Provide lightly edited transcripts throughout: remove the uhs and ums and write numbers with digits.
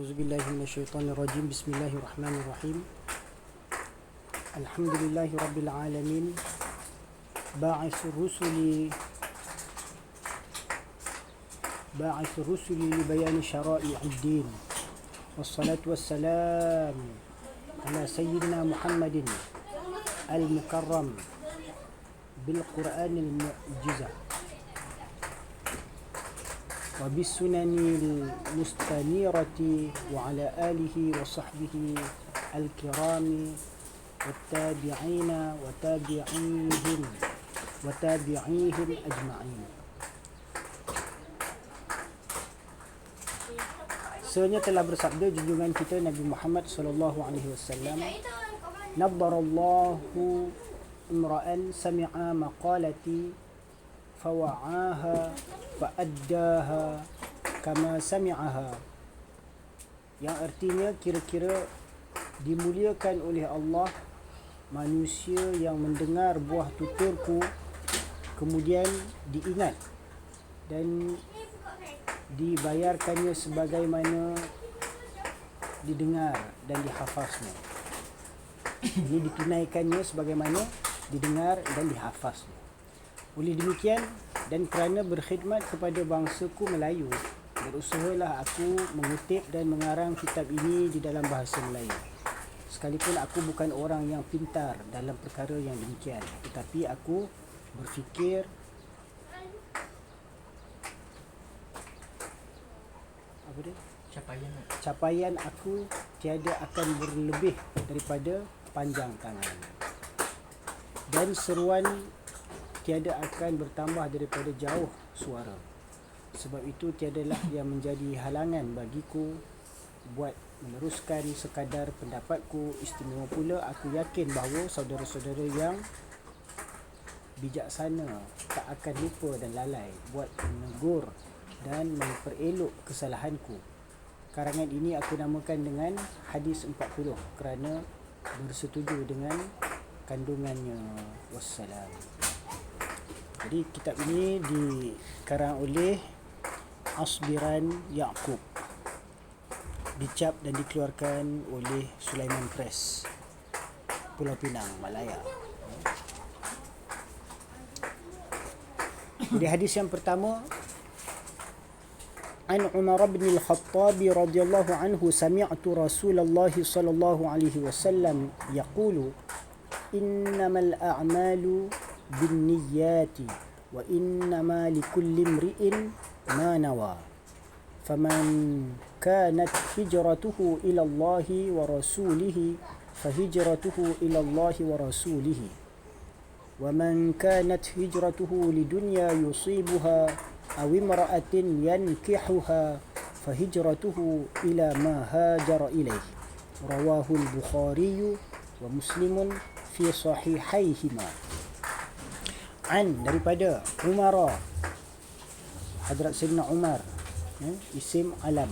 Auzubillahi minasyaitonirrajim. Bismillahirrahmanirrahim. Alhamdulillahi rabbil alamin. Ba'itsur rusuli li bayani syara'i'id din. Wassalatu wassalam ala sayyidina Muhammadin al-mukarram bil Qur'anil mu'jizah وبالسنن المستنيرة وعلى آله وصحبه الكرام والتابعين وتابعيهم أجمعين. Sebenarnya telah bersabda junjungan kita Nabi Muhammad sallallahu alaihi wasallam, "Naddarallahu imra'an sami'a maqalati fawa'aha fa'addaha kama sami'aha." Yang artinya kira-kira dimuliakan oleh Allah manusia yang mendengar buah tuturku kemudian diingat dan dibayarkannya sebagaimana didengar dan dihafaznya. Ini ditunaikannya sebagaimana didengar dan dihafaznya. Oleh demikian dan kerana berkhidmat kepada bangsaku Melayu, berusahalah aku mengutip dan mengarang kitab ini di dalam bahasa Melayu. Sekalipun aku bukan orang yang pintar dalam perkara yang demikian, tetapi aku berfikir capaian aku tiada akan berlebih daripada panjang tangan, dan seruan tiada akan bertambah daripada jauh suara. Sebab itu tiadalah yang menjadi halangan bagiku buat meneruskan sekadar pendapatku. Istimewa pula aku yakin bahawa saudara-saudara yang bijaksana tak akan lupa dan lalai buat menegur dan memperelok kesalahanku. Karangan ini aku namakan dengan hadis 40 kerana bersetuju dengan kandungannya. Wassalam. Jadi kitab ini dikarang oleh Asbiran Yaqub, dicap dan dikeluarkan oleh Sulaiman Press, Pulau Pinang, Malaya. Jadi hadis yang pertama, An Umar bin Al-Khattab radhiyallahu anhu sami'tu Rasulullah sallallahu alaihi wasallam yaqulu innamal a'malu binniyati wa innama likulli imri'in ma nawa faman kanat hijratuhu ila Allah wa rasulihi fahijratuhu ila Allah wa rasulihi wa man kanat hijratuhu lidunya yusibuha aw imra'atin yankihuha fahijratuhu ila ma hajara ilayhi. Rawahu al-Bukhari wa Muslim fi sahihaihima. An, daripada Umar, Hadrat Sayyidina Umar, isim alam.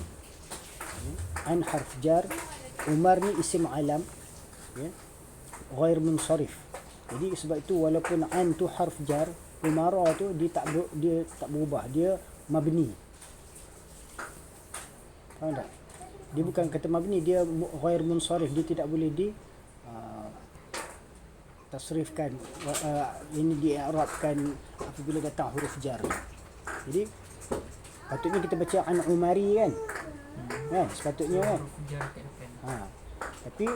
An harf jar, Umar ni isim alam, ghair munsharif. Jadi sebab itu walaupun an tu harf jar, Umar tu dia tak berubah, dia mabni. Faham tak? Dia bukan kata mabni, dia ghair munsharif, dia tidak boleh tasrifkan, ini di'rabkan apabila datang huruf jar. Jadi patutnya kita baca an Umari kan, sepatutnya kan. Tapi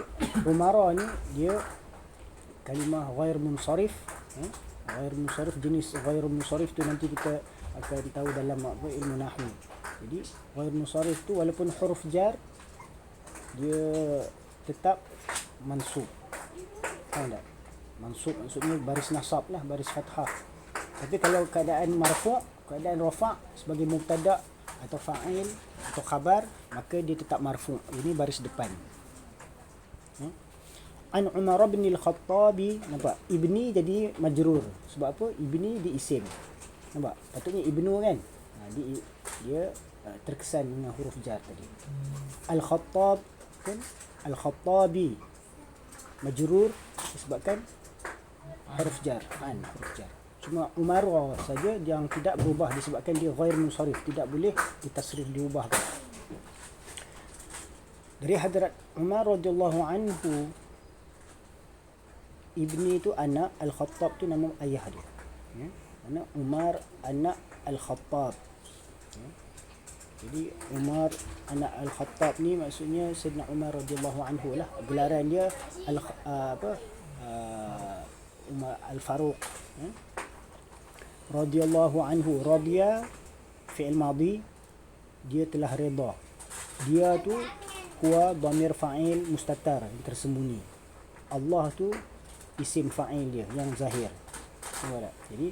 Umara ni dia kalimah ghair munsharif. Ghair munsharif, jenis ghair munsharif tu nanti kita akan tahu dalam ilmu nahwu. Jadi ghair munsharif tu walaupun huruf jar dia tetap mansub. Faham tak? Mansub maksudnya baris nasab lah, baris fathah. Tapi kalau keadaan marfu', keadaan rafa' sebagai mubtada' atau fa'il atau khabar, maka dia tetap marfu'. Ini baris depan. An Umar bin Al-Khattab, nampak? Ibni jadi majrur. Sebab apa? Ibni di isim. Nampak? Patutnya ibnu kan? Dia terkesan dengan huruf jar tadi. Al-Khattab kan? Al-Khattabi majrur disebabkan huruf jar, huruf jar. Cuma Umar saja yang tidak berubah disebabkan dia ghair munsharif, tidak boleh ditasrif, diubahkan. Dari Hadrat Umar radhiyallahu anhu, ibni itu anak, Al-Khattab tu nama ayah dia. Ya. Anak Umar, anak Al-Khattab. Ya. Jadi Umar anak Al-Khattab ni maksudnya Sayyidina Umar radhiyallahu anhu lah. Gelaran dia Umar Al-Faruq. Ya. Radhiyallahu anhu. Radhiya fi'il madhi, dia telah redha. Dia tu huwa dhamir fa'il mustatar, yang tersembunyi. Allah tu isim fa'il dia yang zahir. Jadi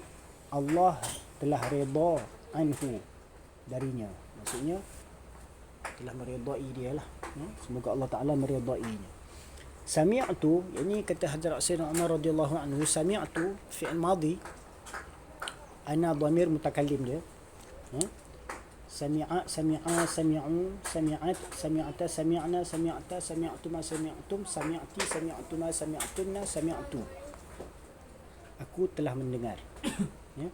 Allah telah redha anhu, darinya. Maksudnya telah meredai dia lah. Semoga Allah Ta'ala meredainya. Sami'tu, ini kata Hadrat Sayyidina Umar radhiyallahu anhu, sami'tu fi'il madhi, ana dhamir mutakallim dia. Sami'a, sami'a, sami'u, sami'at, sami'ata, sami'na, sami'ata, sami'tuma, sami'tum, sami'ati, sami'tuma, sami'tunna, sami'tu. Aku telah mendengar. Ya.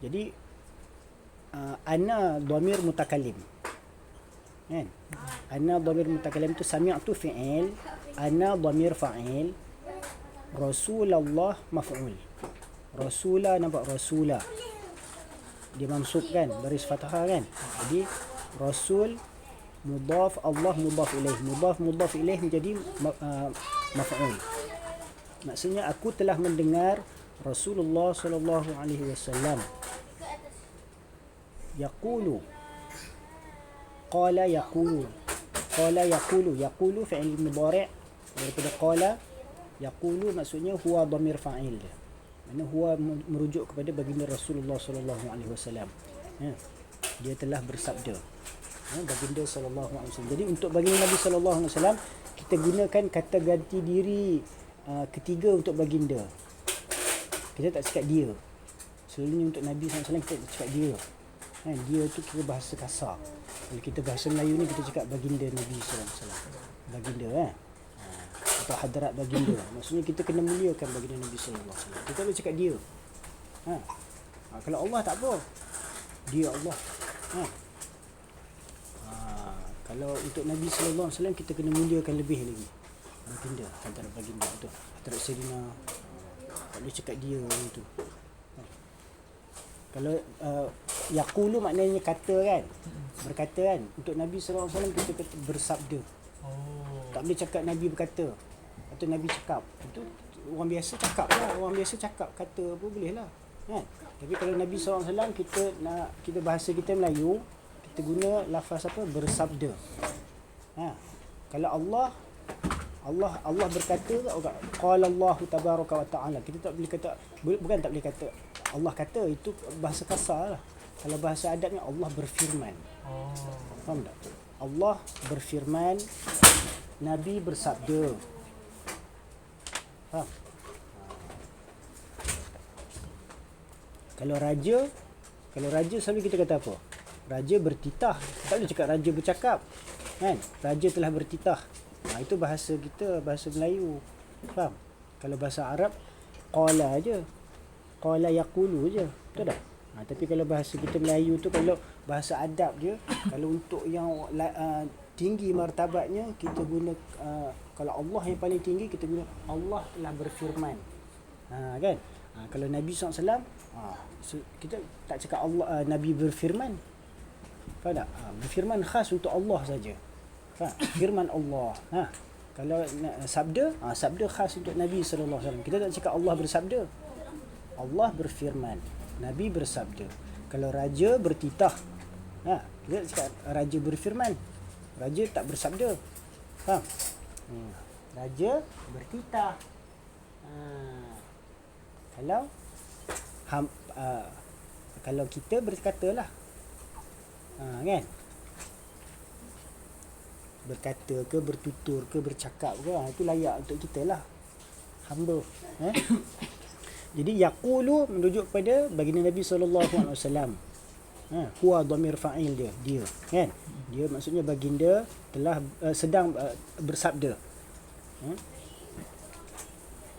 Jadi ana dhamir mutakallim. Kan? Ana dhamir mutakallim tu, sami'tu fi'il, ana dhamir fa'il, Rasulullah maf'ul. Rasula, nampak rasula, dia mansub kan, baris fathah kan. Jadi Rasul mudaf, Allah mudaf ilaih, mudaf ilaih menjadi maf'ul. Maksudnya aku telah mendengar Rasulullah sallallahu alaihi wasallam yaqulu, qala yaqulu, qala yaqulu, yaqulu fi'il mudhari' daripada qala. Yaqulu maksudnya huwa dhamir fa'il dia. Mana huwa merujuk kepada baginda Rasulullah sallallahu alaihi wasallam. Ya. Dia telah bersabda. Ya, baginda sallallahu alaihi wasallam. Jadi untuk baginda Nabi sallallahu alaihi wasallam kita gunakan kata ganti diri ketiga untuk baginda. Kita tak cakap dia. Selalunya untuk Nabi sallallahu alaihi wasallam kita cakap dia. Kan, dia tu kira bahasa kasar. Kalau kita bahasa Melayu ni kita cakap baginda Nabi sallallahu alaihi wasallam. Baginda atau hadrat baginda. Maksudnya kita kena muliakan baginda Nabi sallallahu alaihi wasallam. Kita tak boleh cakap dia. Kalau Allah tak apa. Dia Allah. Kalau untuk Nabi sallallahu alaihi wasallam kita kena muliakan lebih lagi. Baginda, hadrat baginda tu. Hadrat Sayyidina, tak boleh cakap dia tu. Kalau yaqulu maknanya kata kan, berkata kan. Untuk Nabi sallallahu alaihi wasallam kita kata bersabda. Tak boleh cakap Nabi berkata atau Nabi cakap. Itu orang biasa cakap lah. Orang biasa cakap, kata apa boleh lah kan? Tapi kalau Nabi SAW kita bahasa kita Melayu, kita guna lafaz apa? Bersabda. Kalau Allah berkata, qala Allahu tabaraka wa ta'ala, kita tak boleh kata, bukan tak boleh kata Allah kata, itu bahasa kasar lah. Kalau bahasa adabnya Allah berfirman. Faham tak? Allah berfirman, Nabi bersabda. Faham? Kalau raja selalu kita kata apa? Raja bertitah. Tak boleh cakap raja bercakap. Kan? Raja telah bertitah. Itu bahasa kita, bahasa Melayu. Faham? Kalau bahasa Arab, qala aja. Qala yaqulu je. Betul tak? Tapi kalau bahasa kita Melayu tu, kalau bahasa adab je, kalau untuk yang tinggi martabatnya, kita guna kalau Allah yang paling tinggi, kita guna Allah telah berfirman. Kan? Kalau Nabi SAW, kita tak cakap Allah Nabi berfirman. Faham tak? Berfirman khas untuk Allah saja. Faham? Firman Allah. Kalau sabda, sabda khas untuk Nabi SAW. Kita tak cakap Allah bersabda. Allah berfirman, Nabi bersabda. Kalau raja bertitah, kita cakap raja berfirman. Raja tak bersabda. Faham? Raja bertitah. Kalau kita berkatalah, kan? Berkata ke, bertutur ke, bercakap ke, itu layak untuk kita lah. Hamba. Jadi yaqulu merujuk kepada baginda Nabi sallallahu alaihi wasallam. Huwa dhamir fa'il dia, kan? Dia maksudnya baginda telah sedang bersabda.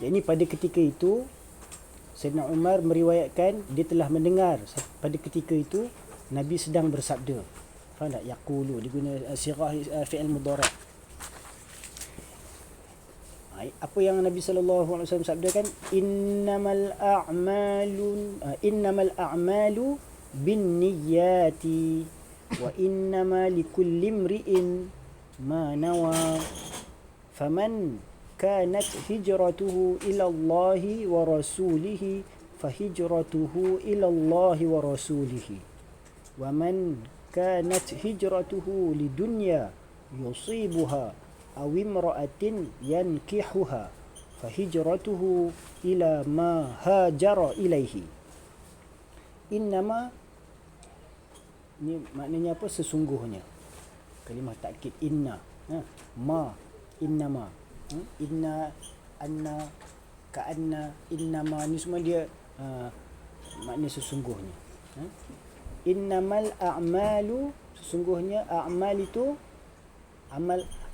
Jadi pada ketika itu Sayyidina Umar meriwayatkan dia telah mendengar pada ketika itu Nabi sedang bersabda. Faham tak? Yaqulu diguna sirah fi'il mudhari'. Apa yang Nabi sallallahu alaihi wasallam sabdakan, innamal a'malu binniyati wa innama likulli imri'in ma nawa faman kanat hijratuhu ila Allah wa rasulihi fahijratuhu ila Allah wa rasulihi wa man kanat hijratuhu lidunya yusibuha aw imra'atin yankihuha fahijratuhu ila ma hajara ilaihi. Innama ni maknanya apa? Sesungguhnya. Kalimah takkid inna, ma, innama, inna, anna, ka'anna, innama, ni semua dia makna sesungguhnya. Innamal a'malu, sesungguhnya a'mal itu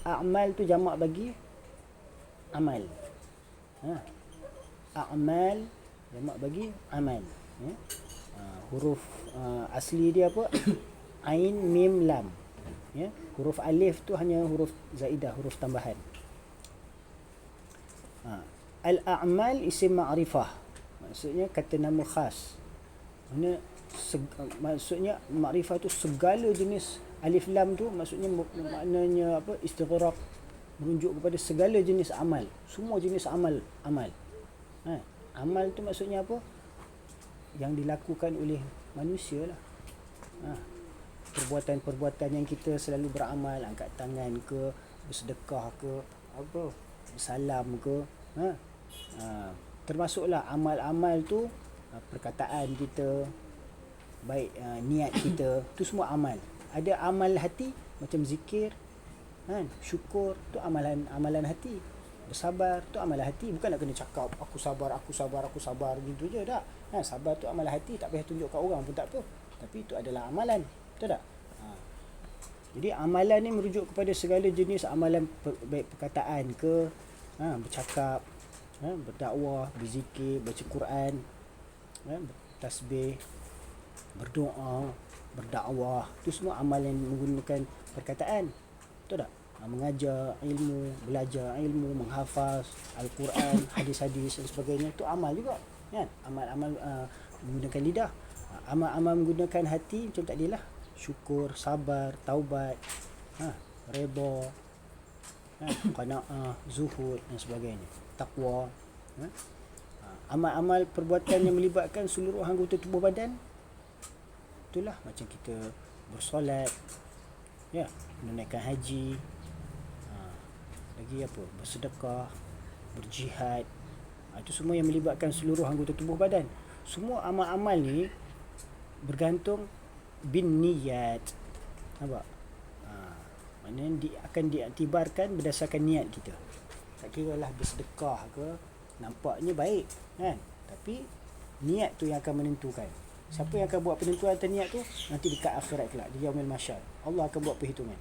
a'mal tu jamak bagi amal. A'mal jamak bagi amal. Huruf asli dia apa? Ain, mim, lam. Huruf alif tu hanya huruf zaidah, huruf tambahan. Al-a'mal isim ma'rifah, maksudnya kata nama khas. Maksudnya ma'rifah tu segala jenis. Alif lam tu maksudnya maknanya apa? Istighraq, menunjuk kepada segala jenis amal, semua jenis amal. Amal tu maksudnya apa? Yang dilakukan oleh manusia lah. Perbuatan-perbuatan yang kita selalu beramal, angkat tangan ke, bersedekah ke, apa, bersalam ke, termasuklah amal-amal tu, perkataan kita, baik niat kita, tu semua amal. Ada amal hati macam zikir, syukur, tu amalan hati. Bersabar tu amalan hati, bukan nak kena cakap aku sabar gitu je tak. Sabar tu amalan hati, tak payah tunjuk kat orang pun tak apa, tapi itu adalah amalan, betul tak? Jadi amalan ni merujuk kepada segala jenis amalan, baik perkataan ke, bercakap, berdakwah, berzikir, baca Quran, tasbih, berdoa, berdakwah, tu semua amalan menggunakan perkataan, betul tak? Mengajar ilmu, belajar ilmu, menghafaz Al-Quran, hadis-hadis dan sebagainya, tu amal juga, kan? Amal-amal menggunakan lidah. Amal-amal menggunakan hati macam tadi lah, syukur, sabar, taubat, redha, qanaah, zuhud dan sebagainya, taqwa. Amal-amal perbuatan yang melibatkan seluruh anggota tubuh badan, itulah macam kita bersolat, menunaikan haji, lagi apa, bersedekah, berjihad, itu semua yang melibatkan seluruh anggota tubuh badan. Semua amal-amal ni bergantung bin niyat. Nampak? Maknanya akan diiktibarkan berdasarkan niat kita. Tak kira lah bersedekah ke, nampaknya baik, kan? Tapi niat tu yang akan menentukan. Siapa yang akan buat penentuan atas niat tu? Nanti dekat akhirat kelak, di yaumil mahsyar, Allah akan buat perhitungan.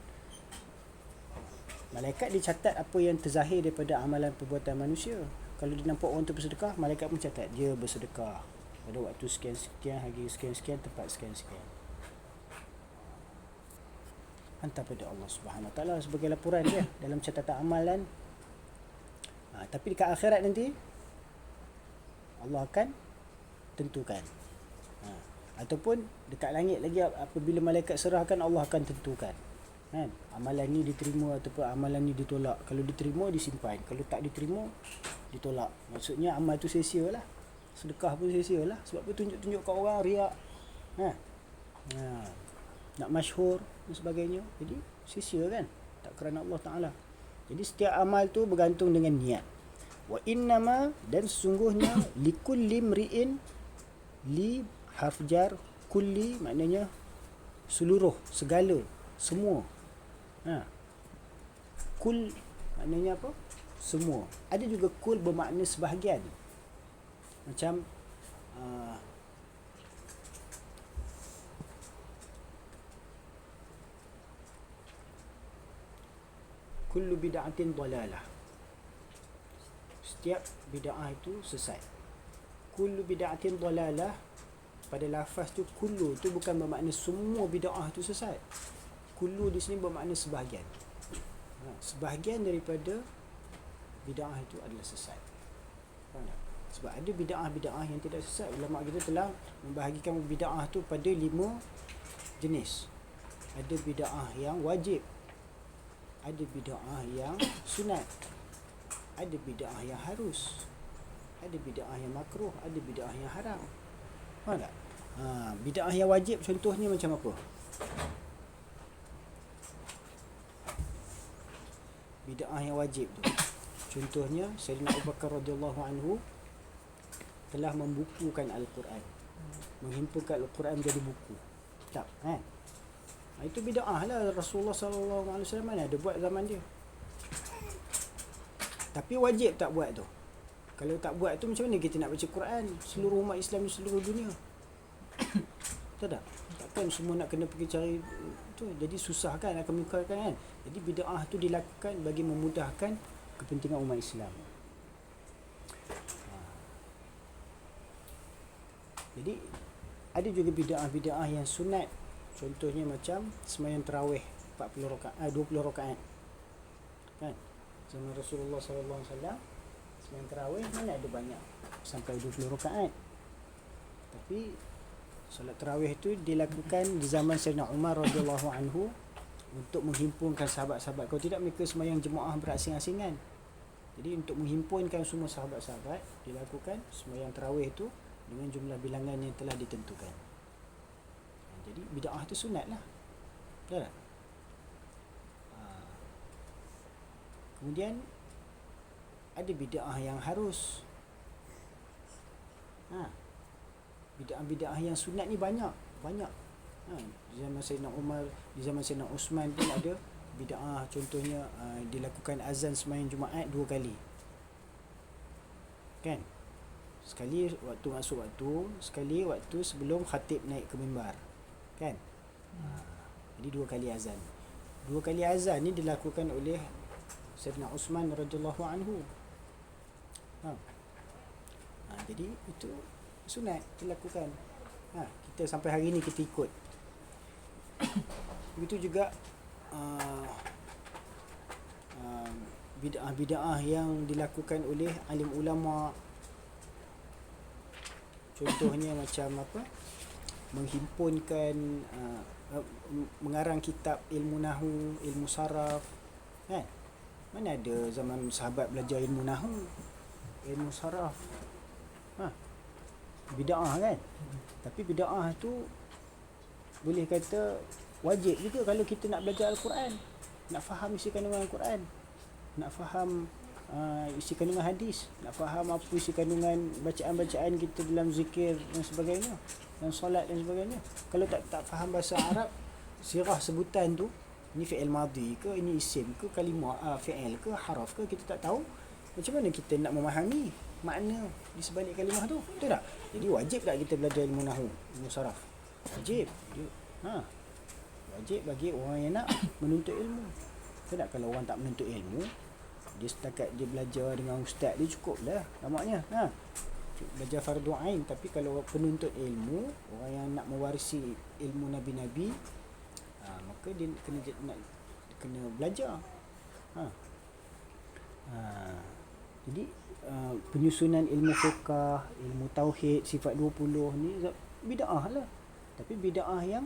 Malaikat dicatat apa yang terzahir daripada amalan perbuatan manusia. Kalau dia nampak orang tu bersedekah, malaikat pun catat dia bersedekah pada waktu sekian-sekian, hari sekian-sekian, tempat sekian-sekian. Hantar pada Allah Subhanahu Wa Taala sebagai laporan dia dalam catatan amalan. Tapi dekat akhirat nanti Allah akan tentukan. Ataupun dekat langit lagi, apabila malaikat serahkan, Allah akan tentukan, kan? Amalan ni diterima ataupun amalan ni ditolak. Kalau diterima, disimpan. Kalau tak diterima, ditolak. Maksudnya amal tu sia-sia lah. Sedekah pun sia-sia lah. Sebab apa? Tunjuk-tunjuk kat orang, riak, nak masyhur dan sebagainya. Jadi sia-sia, kan? Tak kerana Allah Ta'ala. Jadi setiap amal tu bergantung dengan niat. Wa innama, dan sesungguhnya, likulli mri'in, li harf jar, kulli maknanya seluruh, segala, semua. Kul maknanya apa? Semua. Ada juga kul bermakna sebahagian. Macam kullu bid'atin dalalah. Setiap bid'ah itu sesat. Kullu bid'atin dalalah, pada lafaz tu kullu tu bukan bermakna semua bid'ah tu sesat. kullu di sini bermakna sebahagian. Sebahagian daripada bid'ah itu adalah sesat. Faham tak? Sebab ada bid'ah yang tidak sesat. Ulama kita telah membahagikan bid'ah tu pada 5 jenis. Ada bid'ah yang wajib, ada bid'ah yang sunat, ada bid'ah yang harus, ada bid'ah yang makruh, ada bid'ah yang haram. Faham tak? Bid'ah yang wajib contohnya macam apa? Bid'ah yang wajib tu, contohnya Sayyidina Abu Bakar radhiyallahu anhu telah membukukan Al-Quran, menghimpunkan Al-Quran menjadi buku. Tak, kan? Itu bid'ah lah. Rasulullah SAW mana ada buat zaman dia. Tapi wajib tak buat tu. Kalau tak buat tu, macam mana kita nak baca Quran seluruh umat Islam di seluruh dunia? Tahu tak? Takkan semua nak kena pergi cari tu. Jadi susah kan, akan mengukarkan kan. Jadi bid'ah tu dilakukan bagi memudahkan kepentingan umat Islam. Jadi ada juga bid'ah yang sunat. Contohnya macam sembahyang tarawih 40 rakaat, 20 rakaat. Kan? Zaman Rasulullah sallallahu alaihi wasallam sembahyang tarawih mana ada banyak sampai 20 rakaat. Tapi solat tarawih itu dilakukan di zaman Sayyidina Umar radhiyallahu anhu untuk menghimpunkan sahabat-sahabat. Kalau tidak, mereka sembahyang jemaah berasing-asingan. Jadi untuk menghimpunkan semua sahabat-sahabat, dilakukan sembahyang tarawih itu dengan jumlah bilangan yang telah ditentukan. Jadi bid'ah itu sunat lah. Betul tak? Kemudian ada bid'ah yang harus. Bid'ah yang sunat ni banyak. Di zaman Sayyidina Umar, di zaman Sayyidina Osman pun ada bid'ah. Contohnya dilakukan azan sembahyang Jumaat 2 kali. Kan? Sekali waktu masuk waktu, sekali waktu sebelum khatib naik ke mimbar. Kan? Jadi 2 kali azan. 2 kali azan ni dilakukan oleh Sayyidina Osman radhiyallahu anhu. Jadi itu sunat dilakukan. Kita sampai hari ni kita ikut. Begitu juga bid'ah yang dilakukan oleh alim ulama. Contohnya macam apa? Menghimpunkan mengarang kitab ilmu nahwu, ilmu saraf, kan? Mana ada zaman sahabat belajar ilmu nahwu, ilmu saraf. Bid'ah kan? Tapi bid'ah tu boleh kata wajib juga kalau kita nak belajar Al-Quran, nak faham isi kandungan Al-Quran, nak faham isi kandungan hadis, nak faham apa isi kandungan bacaan-bacaan kita dalam zikir dan sebagainya, dan solat dan sebagainya. Kalau tak faham bahasa Arab, sirah sebutan tu, ini fi'il madhi ke, ini isim ke, kalimah fi'il ke, haraf ke, kita tak tahu, macam mana kita nak memahami makna di sebalik kalimah tu? Betul tak? Jadi wajib tak kita belajar ilmu nahwu, ilmu saraf? Wajib. Wajib bagi orang yang nak menuntut ilmu. Betul tak? Kalau orang tak menuntut ilmu, dia setakat dia belajar dengan ustaz dia cukup lah tamaknya. Belajar fardu ain. Tapi kalau penuntut ilmu, orang yang nak mewarisi ilmu nabi-nabi, maka dia kena belajar. Jadi penyusunan ilmu fiqh, ilmu tauhid, sifat 20 ni bid'ah lah. Tapi bid'ah yang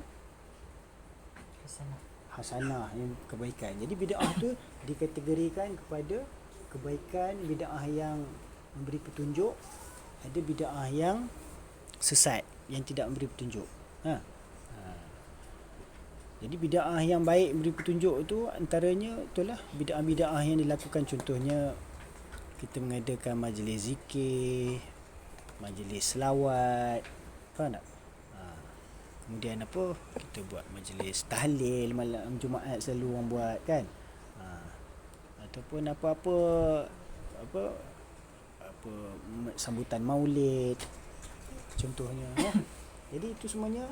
hasanah, yang kebaikan. Jadi bid'ah tu dikategorikan kepada kebaikan, bid'ah yang memberi petunjuk, ada bid'ah yang sesat, yang tidak memberi petunjuk. Jadi bid'ah yang baik memberi petunjuk tu antaranya itulah bid'ah-bid'ah yang dilakukan, contohnya kita mengadakan majlis zikir, majlis selawat, faham tak? Kemudian apa? Kita buat majlis tahlil malam Jumaat, selalu orang buat kan? Ataupun apa sambutan maulid contohnya. Jadi itu semuanya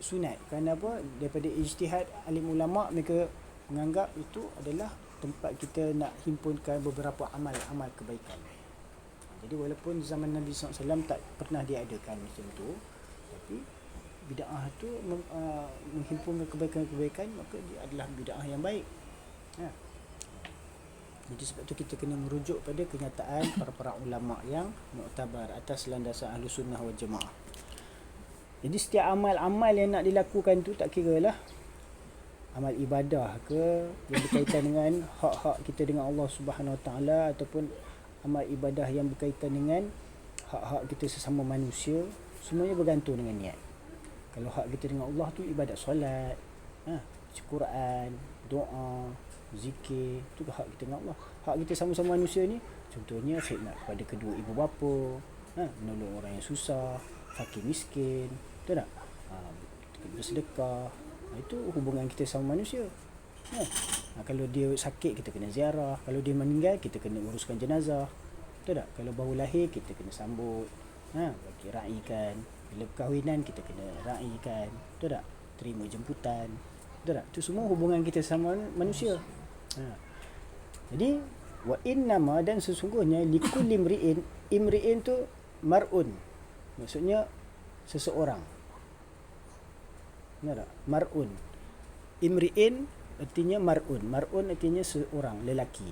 sunat. Kerana apa? Daripada ijtihad alim ulama, mereka menganggap itu adalah tempat kita nak himpunkan beberapa amal-amal kebaikan. Jadi walaupun zaman Nabi SAW tak pernah diadakan macam tu, tapi bid'ah tu menghimpunkan kebaikan-kebaikan, maka dia adalah bid'ah yang baik. Ha. Jadi sebab tu kita kena merujuk pada kenyataan para ulama yang muktabar atas landasan Ahlus Sunnah wal Jamaah. Jadi setiap amal-amal yang nak dilakukan tu, tak kira lah amal ibadah ke yang berkaitan dengan hak-hak kita dengan Allah Subhanahu Wa Taala, ataupun amal ibadah yang berkaitan dengan hak-hak kita sesama manusia, semuanya bergantung dengan niat. Kalau hak kita dengan Allah tu ibadat solat, baca Quran, doa, zikir, tu hak kita dengan Allah. Hak kita sama-sama manusia ni, contohnya khidmat kepada kedua ibu bapa, menolong orang yang susah, fakir miskin, betul tak? Bersedekah. Itu hubungan kita sama manusia. Kalau dia sakit, kita kena ziarah. Kalau dia meninggal, kita kena uruskan jenazah, betul tak? Kalau baru lahir, kita kena sambut, bagi raikan. Bila perkahwinan, kita kena raikan, betul tak? Terima jemputan, betul tak? Itu semua hubungan kita sama manusia. Jadi wa innama, dan sesungguhnya, likulli imri'in, imri'in tu mar'un, maksudnya seseorang. Benar tak? Mar'un. Imri'in artinya mar'un. Mar'un artinya seorang, lelaki,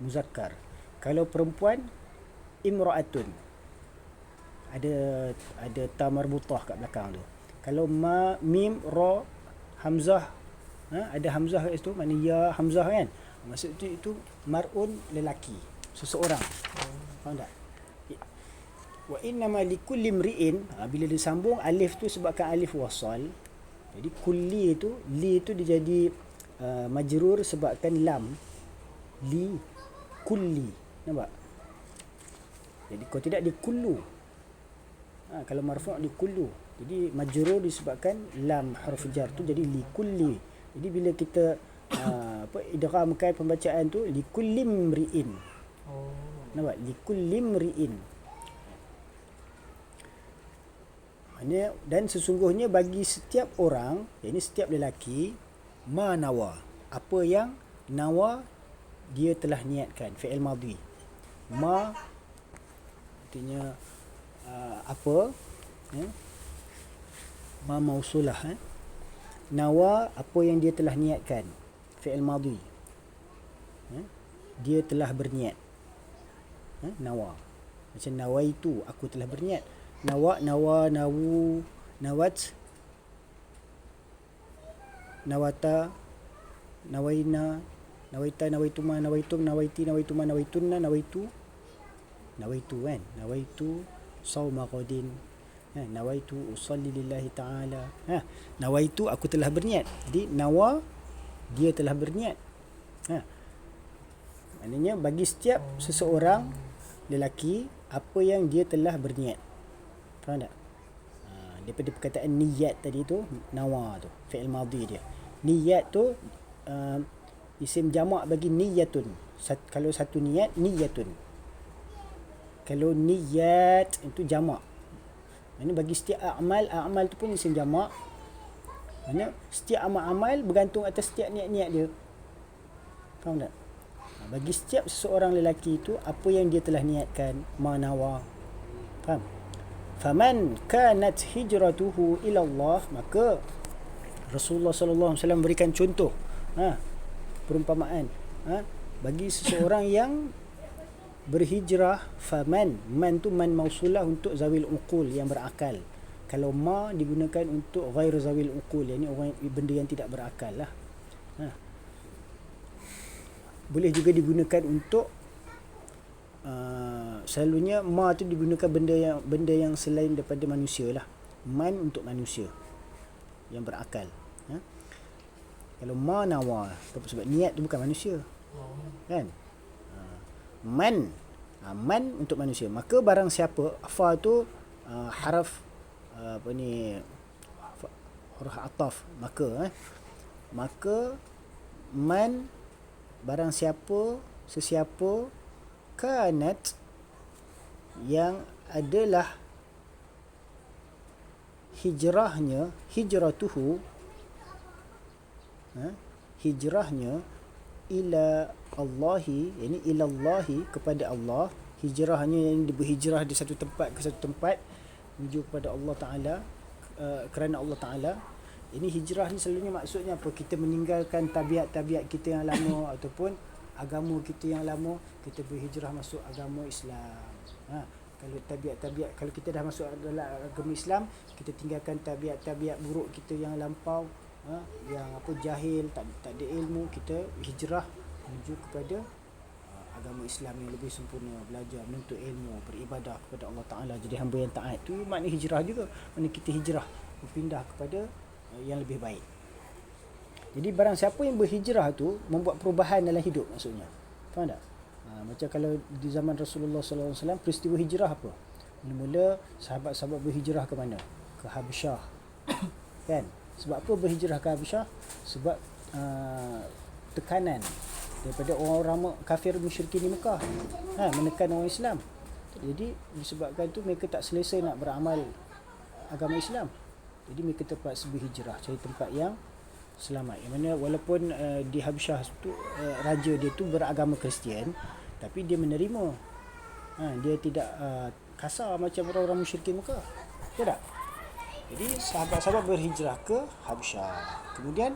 muzakkar. Kalau perempuan, imra'atun. Ada ta marbutah kat belakang tu. Kalau ma, mim, ra, hamzah, ada hamzah kat situ, makna ya hamzah kan. Maksud itu mar'un, lelaki, seseorang. Faham tak? Wa innama likulli imri'in, bila disambung alif tu sebabkan alif wasal. Jadi kulli tu, li tu dia jadi majrur sebabkan lam. Li kulli. Nampak? Jadi kalau tidak dia kullu. Kalau marfu' di kullu. Jadi majrur disebabkan lam huruf jar tu, jadi li kulli. Jadi bila kita idghamkan pembacaan tu li kulli imri'in. Nampak? Li kulli imri'in. Dan sesungguhnya bagi setiap orang, yakni setiap lelaki, ma nawa, apa yang nawa dia telah niatkan, fi'il madhi. Ma artinya apa, ma mausulah, nawa apa yang dia telah niatkan, fi'il madhi, dia telah berniat. Nawa, macam nawaitu, aku telah berniat. Nawa, nawa, nawu, nawat, nawata, nawaina, nawaita, nawaituma, nawaitum, nawaiti, nawaituma, nawaitunna, nawaitu kan, nawaitu sauma qadin, nawaitu usalli lillahi ta'ala, nawaitu aku telah berniat. Jadi nawa, dia telah berniat. Maknanya bagi setiap seseorang lelaki, apa yang dia telah berniat. Faham tak? Daripada perkataan niyat tadi tu, nawa tu, fi'il madhi dia. Niyat tu isim jamak bagi niyatun. Kalau satu niat, niyatun. Kalau niyat itu jamak. Maksudnya bagi setiap amal tu pun isim jamak. Maksudnya setiap amal-amal bergantung atas setiap niat-niat dia. Faham tak? Bagi setiap seseorang lelaki itu, apa yang dia telah niatkan, manawa. Faham? Faman kanat hijratuhu ila Allah, maka Rasulullah sallallahu alaihi wasallam berikan contoh, perumpamaan, bagi seseorang yang berhijrah. Faman, man tu man mausulah untuk zawil uqul, yang berakal. Kalau ma digunakan untuk ghair zawil uqul, yakni orang, benda yang tidak berakal lah. Boleh juga digunakan untuk selalunya ma tu digunakan benda yang selain daripada manusia lah. Man untuk manusia yang berakal. Kalau ma nawa, sebab niat tu bukan manusia, kan? Man, man untuk manusia. Maka barang siapa, fa tu haraf huruf ataf, maka man, barang siapa, sesiapa, kanat, yang adalah hijrahnya, hijratuhu, hijrahnya ila Allahi, yakni ila Allahi, kepada Allah. Hijrahnya yang berhijrah di satu tempat ke satu tempat menuju kepada Allah Ta'ala, kerana Allah Ta'ala. Ini hijrah ni selalunya maksudnya apa? Kita meninggalkan tabiat-tabiat kita yang lama ataupun agama kita yang lama, kita berhijrah masuk agama Islam. Kalau tabiat-tabiat, kalau kita dah masuk dalam agama Islam, kita tinggalkan tabiat-tabiat buruk kita yang lampau, yang jahil, tak ada ilmu, kita hijrah menuju kepada agama Islam yang lebih sempurna, belajar, menuntut ilmu, beribadah kepada Allah Ta'ala, jadi hamba yang taat. Itu makna hijrah juga, makna kita hijrah, berpindah kepada yang lebih baik. Jadi barang siapa yang berhijrah tu membuat perubahan dalam hidup, maksudnya. Faham tak? Macam kalau di zaman Rasulullah SAW, peristiwa hijrah apa? Mula-mula sahabat-sahabat berhijrah ke mana? Ke Habasyah. Kan? Sebab apa berhijrah ke Habasyah? Sebab tekanan daripada orang-orang kafir musyrikin di Mekah, menekan orang Islam. Jadi disebabkan tu mereka tak selesa nak beramal agama Islam. Jadi mereka terpaksa berhijrah, cari tempat yang selamat. Yang mana walaupun di Habasyah tu raja dia tu beragama Kristian, tapi dia menerima. Dia tidak kasar macam orang-orang musyrikin Mekah. Betul tak? Jadi sahabat-sahabat berhijrah ke Habasyah, kemudian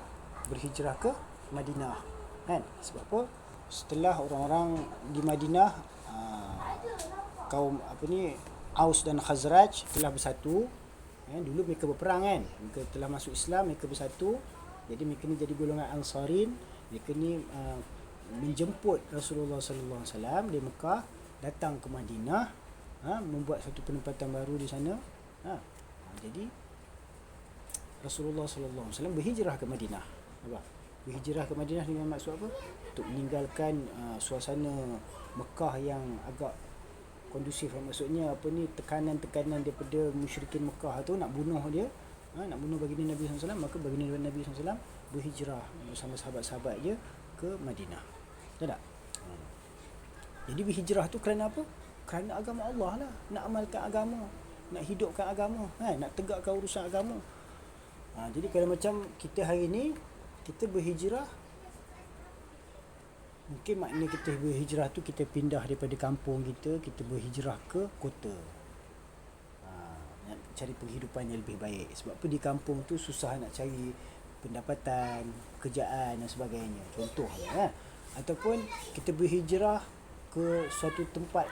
berhijrah ke Madinah. Kan? Sebab apa? Setelah orang-orang di Madinah, kaum Aus dan Khazraj telah bersatu. Dulu mereka berperang kan, mereka telah masuk Islam, mereka bersatu. Jadi mereka ni jadi golongan Ansarin. Mereka ni menjemput Rasulullah sallallahu alaihi wasallam di Mekah, datang ke Madinah, membuat satu penempatan baru di sana. Jadi Rasulullah sallallahu alaihi wasallam berhijrah ke Madinah. Berhijrah ke Madinah dengan maksud apa? Untuk meninggalkan suasana Mekah yang agak kondusif. Maksudnya tekanan-tekanan daripada musyrikin Mekah tu nak bunuh dia, nak bunuh baginda Nabi SAW. Maka baginda Nabi SAW berhijrah bersama sahabat-sahabat dia ke Madinah. Betul tak? Jadi berhijrah tu kerana apa? Kerana agama Allah lah. Nak amalkan agama, nak hidupkan agama, nak tegakkan urusan agama. Jadi kalau macam kita hari ni, kita berhijrah, mungkin makna kita berhijrah tu kita pindah daripada kampung kita berhijrah ke kota. Nak cari penghidupan yang lebih baik. Sebab apa? Di kampung tu susah nak cari pendapatan, pekerjaan dan sebagainya. Contohnya. Ataupun kita berhijrah ke suatu tempat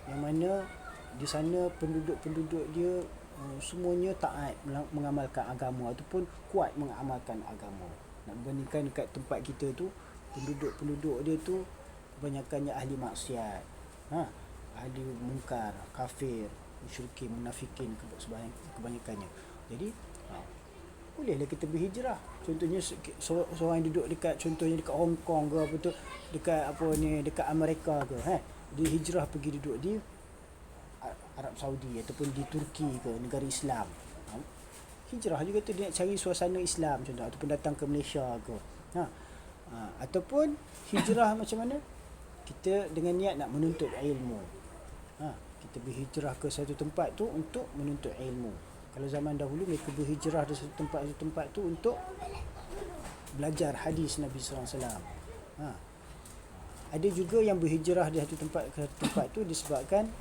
yang mana di sana penduduk-penduduk dia semuanya taat mengamalkan agama ataupun kuat mengamalkan agama. Nak berbandingkan dekat tempat kita tu, penduduk-penduduk dia tu kebanyakannya ahli maksiat, ahli mungkar, kafir, musyrikin, munafikin kebanyakannya. Jadi bolehlah kita berhijrah. Contohnya seorang yang duduk dekat, contohnya dekat Hong Kong ke apa tu, dekat Amerika ke, dia hijrah pergi duduk di Arab Saudi ataupun di Turki ke, negara Islam. Hijrah juga tu, dia nak cari suasana Islam contoh, ataupun datang ke Malaysia ke. Ataupun hijrah macam mana? Kita dengan niat nak menuntut ilmu. Kita berhijrah ke satu tempat tu untuk menuntut ilmu. Kalau zaman dahulu mereka berhijrah dari satu tempat tu untuk belajar hadis Nabi sallallahu alaihi wasallam. Ada juga yang berhijrah dari satu tempat ke tempat tu disebabkan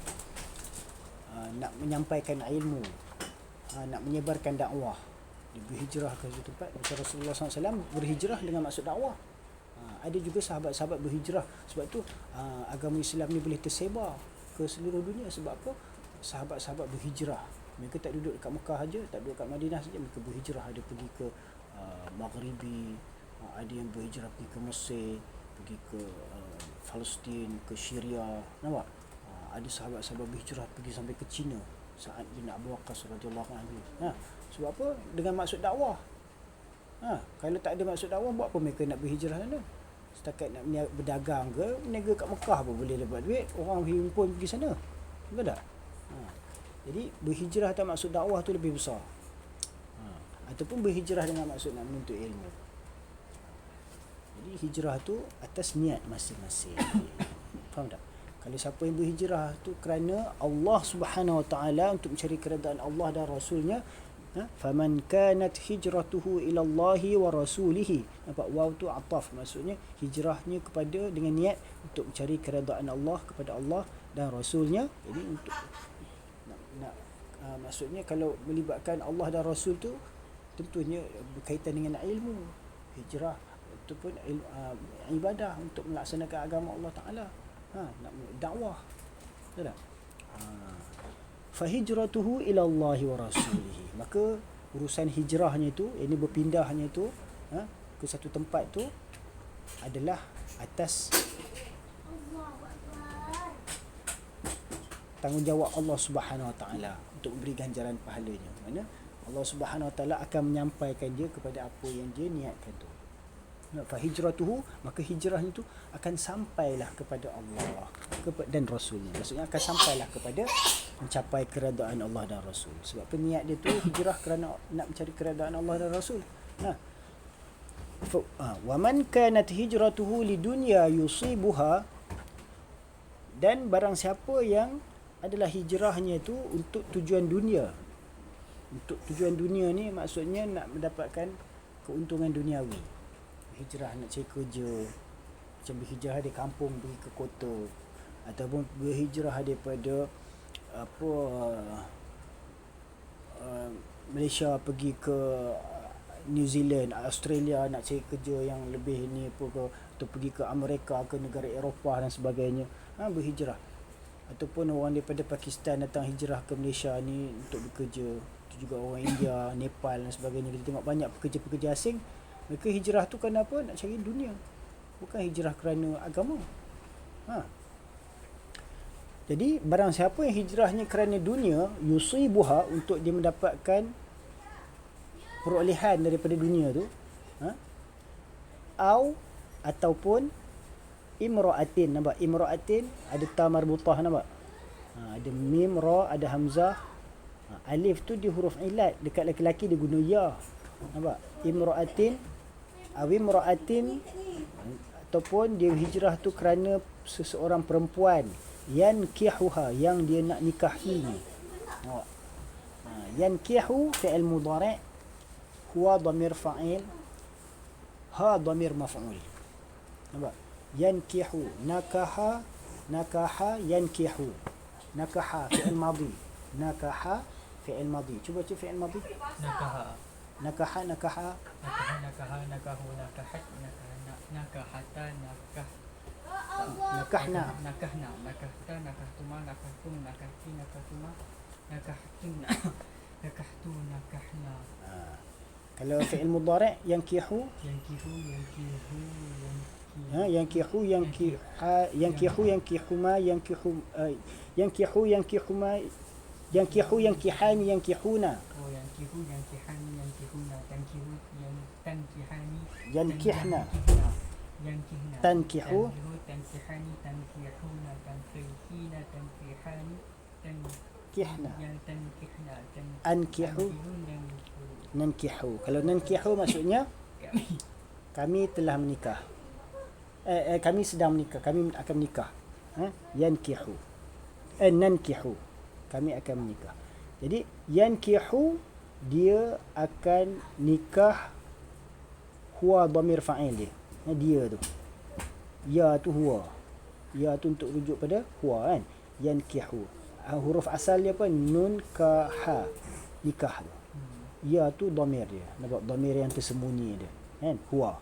nak menyampaikan ilmu, nak menyebarkan dakwah. Dia berhijrah ke satu tempat. Macam Rasulullah SAW berhijrah dengan maksud dakwah. Ada juga sahabat-sahabat berhijrah. Sebab tu agama Islam ni boleh tersebar ke seluruh dunia. Sebab apa? Sahabat-sahabat berhijrah. Mereka tak duduk dekat Mekah saja, tak duduk kat Madinah saja. Mereka berhijrah. Ada pergi ke Maghribi, ada yang berhijrah pergi ke Mesir, pergi ke Palestin, ke Syria. Nampak? Ada sahabat-sahabat berhijrah pergi sampai ke China. Sa'ad bin Abu Waqqas radhiyallahu anhu. Sebab apa? Dengan maksud dakwah. Kalau tak ada maksud dakwah, buat apa mereka nak berhijrah sana? Setakat nak berdagang ke, berniaga kat Mekah pun boleh dapat duit. Orang himpun pergi sana. Betul tak? Jadi berhijrah tak maksud dakwah tu lebih besar. Ataupun berhijrah dengan maksud nak menuntut ilmu. Jadi hijrah tu atas niat masing-masing. Faham tak? Kalau siapa yang berhijrah tu kerana Allah Subhanahu Wa Taala, untuk mencari keredaan Allah dan Rasulnya, faman kanat hijratuhu ila Allahi wa rasulihi. Nampak waw tu ataf, maksudnya hijrahnya kepada dengan niat untuk mencari keredaan Allah, kepada Allah dan Rasulnya. Jadi untuk nak maksudnya kalau melibatkan Allah dan Rasul tu tentunya berkaitan dengan ilmu, hijrah ataupun ibadah untuk melaksanakan agama Allah Taala. Nak dakwah. Betul tak? Fa hijratuhu ila Allah wa rasulih. Maka urusan hijrahnya itu, ini berpindahnya itu ke satu tempat tu adalah atas tanggungjawab Allah Subhanahu Wa Taala untuk memberi ganjaran pahalanya. Mana Allah Subhanahu Wa Taala akan menyampaikan dia kepada apa yang dia niatkan tu. Fa hijratuhu, maka hijrahnya itu akan sampailah kepada Allah dan Rasulnya. Maksudnya akan sampailah kepada mencapai keredaan Allah dan Rasul. Sebab peniat dia tu hijrah kerana nak mencari keredaan Allah dan Rasul. Wa man kanat hijratuhu lidunya yusibuha, dan barang siapa yang adalah hijrahnya itu untuk tujuan dunia. Untuk tujuan dunia ni maksudnya nak mendapatkan keuntungan duniawi. Hijrah nak cari kerja, macam berhijrah dari kampung pergi ke kota, ataupun berhijrah daripada Malaysia pergi ke New Zealand, Australia nak cari kerja yang lebih ni apa ke, atau pergi ke Amerika, ke negara Eropah dan sebagainya. Berhijrah. Ataupun orang daripada Pakistan datang hijrah ke Malaysia ni untuk bekerja. Itu juga orang India, Nepal dan sebagainya. Kita tengok banyak pekerja-pekerja asing. Mereka hijrah tu kerana apa? Nak cari dunia. Bukan hijrah kerana agama. Jadi barang siapa yang hijrahnya kerana dunia, yusibuha, untuk dia mendapatkan perolehan daripada dunia tu, ataupun imra'atin. Nampak? Imra'atin ada ta marbutah, nampak? Ada mim, ra, ada hamzah. Alif tu dia huruf ilat. Dekat lelaki dia guna ya. Nampak? Imra'atin, awimra'atin, ataupun dia hijrah tu kerana seseorang perempuan, yankihuha, yang dia nak nikahinya. Yankihu fi'il mudhari', huwa dhamir fa'il, ha dhamir maf'ul. Nampak? Yankihu, nakaha, yankihu. Nakaha fi'il madhi, nakaha fi'il madhi. Cuba fi'il madhi. Nakaha, nakahu, nakahat, nakahata, nakahna, nakahta, nakahtuma, nakahtum, nakahti, nakahtuma, nakahtuna, nakahtu, nakahna. Kalau fi'il mudhari' yankihu, yankihuma, yankihu, yankihani, yankihuna. Yankihu, yankihani, yankihuna. Tankihani, yankihna. Tankihu, tankihani, tankihuna. Tankihina, tankihani, tankihna. Ankihu, nankihu. Kalau nankihu maksudnya kami telah menikah. Kami sedang menikah, kami akan menikah. Yankihu, nankihu, kami akan menikah. Jadi yankihu, dia akan nikah. Huwa dhamir fa'il dia. Dia tu. Ya tu huwa. Ya tu untuk rujuk pada huwa, kan? Yankihu. Huruf asal dia apa? Nun ka ha. Nikah tu. Ya tu dhamir dia. Nampak dhamir yang tersembunyi dia. Kan? Huwa.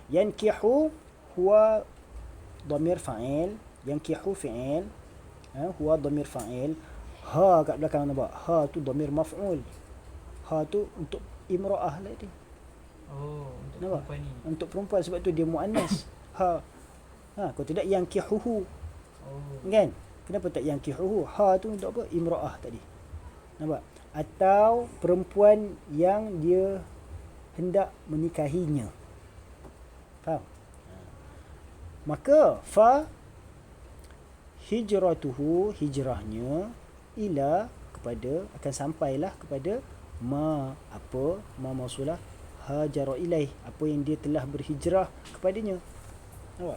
Yankihu, huwa dhamir fa'il. Yankihu fi'il. Huwa dhamir fa'il. Ha kat belakang, nampak? Ha tu dhamir maf'ul. Ha tu untuk imra'ah lah dia. Untuk nampak? Perempuan ni. Untuk perempuan, sebab tu dia muannas. Kalau tidak yankihuhu. Kan? Kenapa tak yankihuhu? Ha tu untuk apa? Imra'ah tadi. Nampak? Atau perempuan yang dia hendak menikahinya. Faham? Maka hijratuhu, hijrahnya, ila, kepada, akan sampailah kepada ma mausulah, hajara ilaih, apa yang dia telah berhijrah kepadanya. Nampak?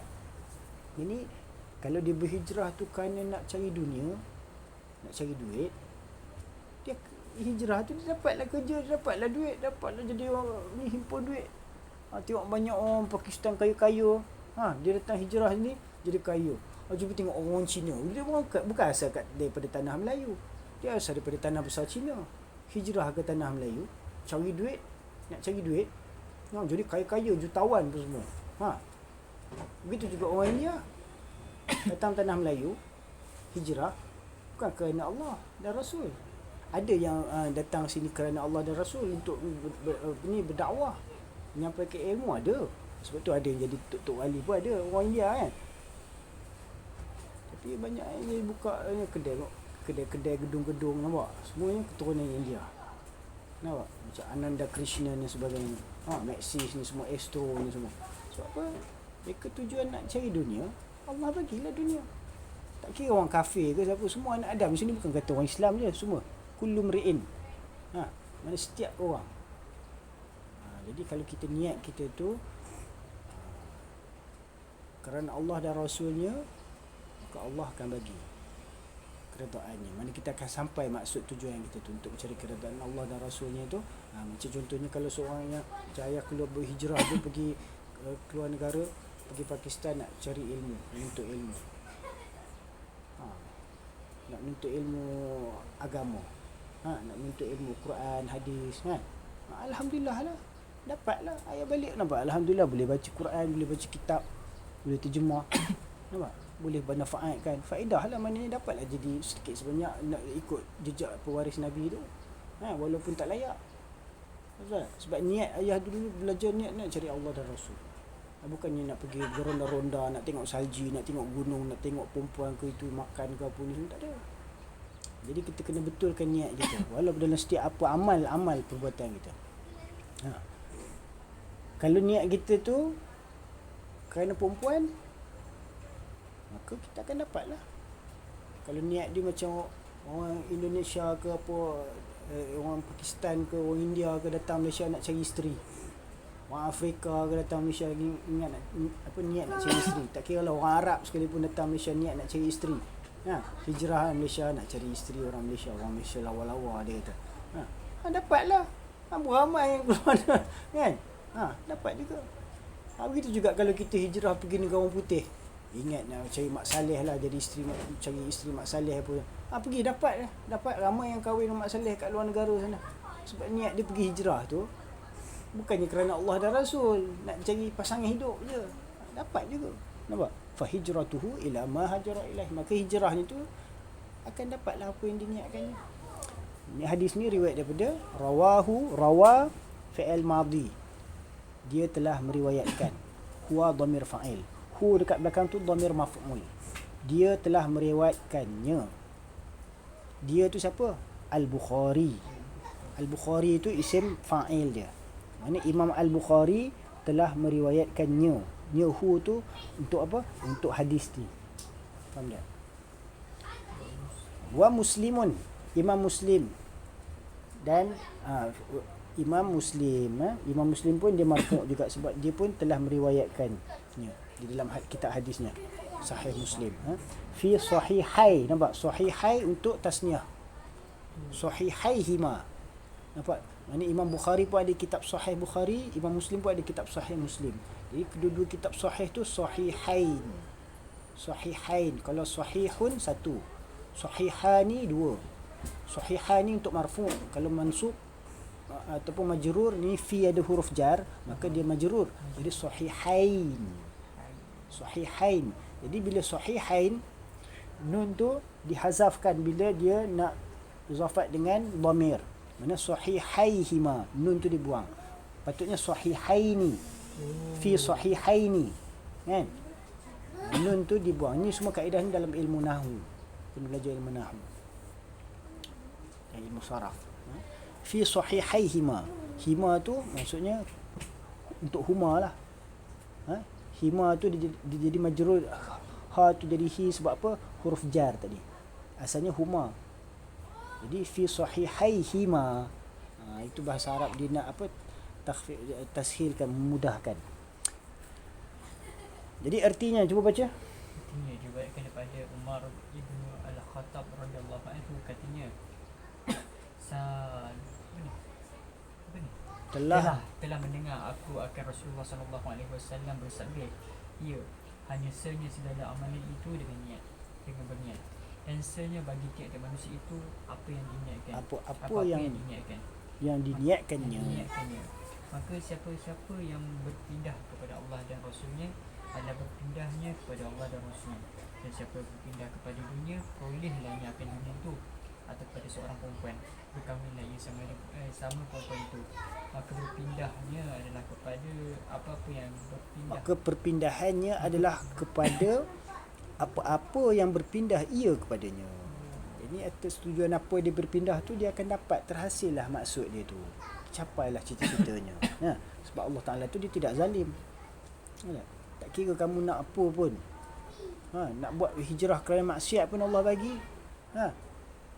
Ini kalau dia berhijrah tu kerana nak cari dunia, nak cari duit, dia hijrah tu dia dapatlah kerja, dia dapatlah duit, dapatlah jadi orang ni, himpun duit. Tengok banyak orang Pakistan kaya-kaya, dia datang hijrah sini jadi kaya. Cuba tengok orang Cina, dia bukan asal daripada tanah Melayu, Dia asal daripada tanah besar Cina, hijrah ke tanah Melayu, cari duit, nak cari duit. Jadi kaya-kaya, jutawan tu semua. Begitu juga orang India datang tanah Melayu, hijrah bukan kerana Allah dan Rasul. Ada yang datang sini kerana Allah dan Rasul untuk berdakwah, menyampaikan ilmu, ada. Sebab tu ada yang jadi tok wali pun ada orang India kan. Tapi banyak yang buka kedai gedung-gedung, nampak? Semuanya keturunan India. Nampak? Macam Ananda Krishna ni sebagainya. Maxis ni semua, Astro ni semua. Sebab apa? Mereka tujuan nak cari dunia, Allah bagilah dunia. Tak kira orang kafir ke siapa, semua anak Adam. Sini bukan kata orang Islam je, semua. Kullu mri'in. Mana setiap orang. Jadi kalau kita niat kita tu kerana Allah dan Rasulnya, maka Allah akan bagi keredaannya. Mana kita akan sampai maksud tujuan kita tu untuk mencari keredaan Allah dan Rasulnya tu. Macam contohnya kalau seorang yang jaya keluar berhijrah tu pergi keluar negara, pergi Pakistan nak cari ilmu, menuntut ilmu. Nak menuntut ilmu agama. Nak menuntut ilmu Quran, hadis kan. Alhamdulillah lah. Dapatlah ayat balik, nampak? Alhamdulillah boleh baca Quran, boleh baca kitab, boleh terjemah. Nampak? Boleh bermanfaatkan. Faedah lah, maknanya dapatlah jadi sedikit sebanyak nak ikut jejak pewaris Nabi tu. Walaupun tak layak. Sebab niat ayah dulu belajar niat nak cari Allah dan Rasul. Bukannya nak pergi beronda-ronda, nak tengok salji, nak tengok gunung, nak tengok perempuan ke itu, makan ke apa ni, tak ada. Jadi kita kena betulkan niat kita. Walaupun dalam setiap apa amal perbuatan kita. Kalau niat kita tu kerana perempuan, maka kita akan dapatlah. Kalau niat dia macam orang Indonesia ke apa, orang Pakistan ke, orang India ke datang Malaysia nak cari isteri, orang Afrika ke datang Malaysia niat nak cari isteri. Tak kira lah orang Arab sekalipun datang Malaysia niat nak cari isteri. Hijrah Malaysia nak cari isteri orang Malaysia lawa-lawa dia kata. Dapatlah. Ramai yang keluar kan. Dapat juga. Begitu juga kalau kita hijrah pergi negara orang putih. Ingat nak cari mak saleh lah, jadi cari isteri mak saleh apa. Pergi dapat ramai yang kahwin dengan mak saleh kat luar negara sana. Sebab niat dia pergi hijrah tu bukannya kerana Allah dan Rasul, nak cari pasangan hidup je. Dapat juga. Nampak? Fa hijratuhu ila ma hajara ilaih. Maka hijrahnya tu akan dapatlah apa yang diniatkannya. Ini hadis ni riwayat daripada rawa fi'il madhi. Dia telah meriwayatkan. Huwa dhamir fa'il. Hu dekat belakang tu dhamir maf'ul. Dia telah meriwayatkannya. Dia tu siapa? Al-Bukhari. Al-Bukhari tu isim fa'il dia. Mana Imam Al-Bukhari telah meriwayatkannya. Nya hu tu untuk apa? Untuk hadis ni. Faham tak? Wa Muslimun. Imam Muslim. Dan Imam Muslim pun dia marfu' juga sebab dia pun telah meriwayatkannya di dalam kitab hadisnya. Sahih Muslim. Fi sahihai. Nampak? Sahihai untuk tasniah. Sahihaihima. Nampak? Ini Imam Bukhari pun ada kitab Sahih Bukhari, Imam Muslim pun ada kitab Sahih Muslim. Jadi kedua-dua kitab sahih tu sahihain. Sahihain. Kalau sahihun satu, sahihani dua. Sahihani untuk marfu'. Kalau mansub ataupun majrur, ni fi ada huruf jar, maka dia majrur. Jadi sahihain. Sahihain. Jadi bila sahihain, nun tu dihazafkan bila dia nak izafat dengan dhamir. Mana sahihaihima, nun tu dibuang. Patutnya sahihaini. Fi sahihaini. Kan? Nun tu dibuang. Ni semua kaedah ni dalam ilmu nahwu. Kena belajar ilmu nahwu. Ilmu saraf. Fi sahihaihima. Hima tu maksudnya untuk huma lah. Hima tu dia jadi majrur. Ha tu jadi hi sebab apa? Huruf jar tadi. Asalnya huma. Jadi fi sahihaihima. Itu bahasa Arab dia nak apa? Tashilkan, memudahkan. Jadi artinya cuba baca. Artinya diriwayatkan daripada Umar ibn Al-Khattab radhiyallahu anhu katanya telah mendengar aku akan Rasulullah sallallahu alaihi wasallam bersabda, ya, hanya segala amalan itu dengan berniat. answernya bagi tiap-tiap manusia itu apa yang diniatkan. Apa yang diniatkan. diniatkannya. Maka siapa-siapa yang berpindah kepada Allah dan Rasulnya adalah berpindahnya kepada Allah dan Rasulnya. Dan siapa yang berpindah kepada dunia, perolehlah yang akan dunia itu, atau kepada seorang perempuan, berkahwinlah ia sama perempuan itu. Maka berpindahnya adalah kepada apa-apa yang berpindah. Maka perpindahannya adalah kepada apa-apa yang berpindah ia kepadanya. Ini atas tujuan apa dia berpindah tu, dia akan dapat terhasil lah maksud dia tu. Capailah cita-citanya. Sebab Allah Ta'ala tu dia tidak zalim. Tak kira kamu nak apa pun. Nak buat hijrah kerana maksiat pun Allah bagi.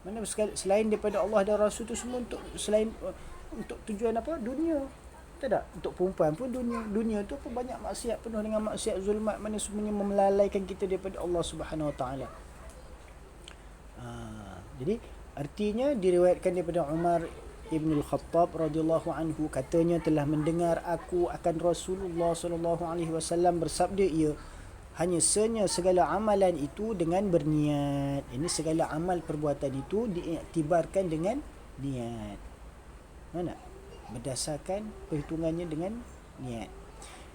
Mana selain daripada Allah dan Rasul tu semua untuk tujuan apa? Dunia. Tak? Untuk perempuan pun dunia tu pun banyak maksiat, penuh dengan maksiat, zulmat, mana semuanya melalaikan kita daripada Allah Subhanahu Wa Taala. Jadi artinya diriwayatkan daripada Umar Ibn Al-Khattab radhiyallahu anhu, katanya telah mendengar aku akan Rasulullah sallallahu alaihi wasallam bersabda, ia hanya segala amalan itu dengan berniat. Ini segala amal perbuatan itu diiktibarkan dengan niat. Mana? Berdasarkan perhitungannya dengan niat.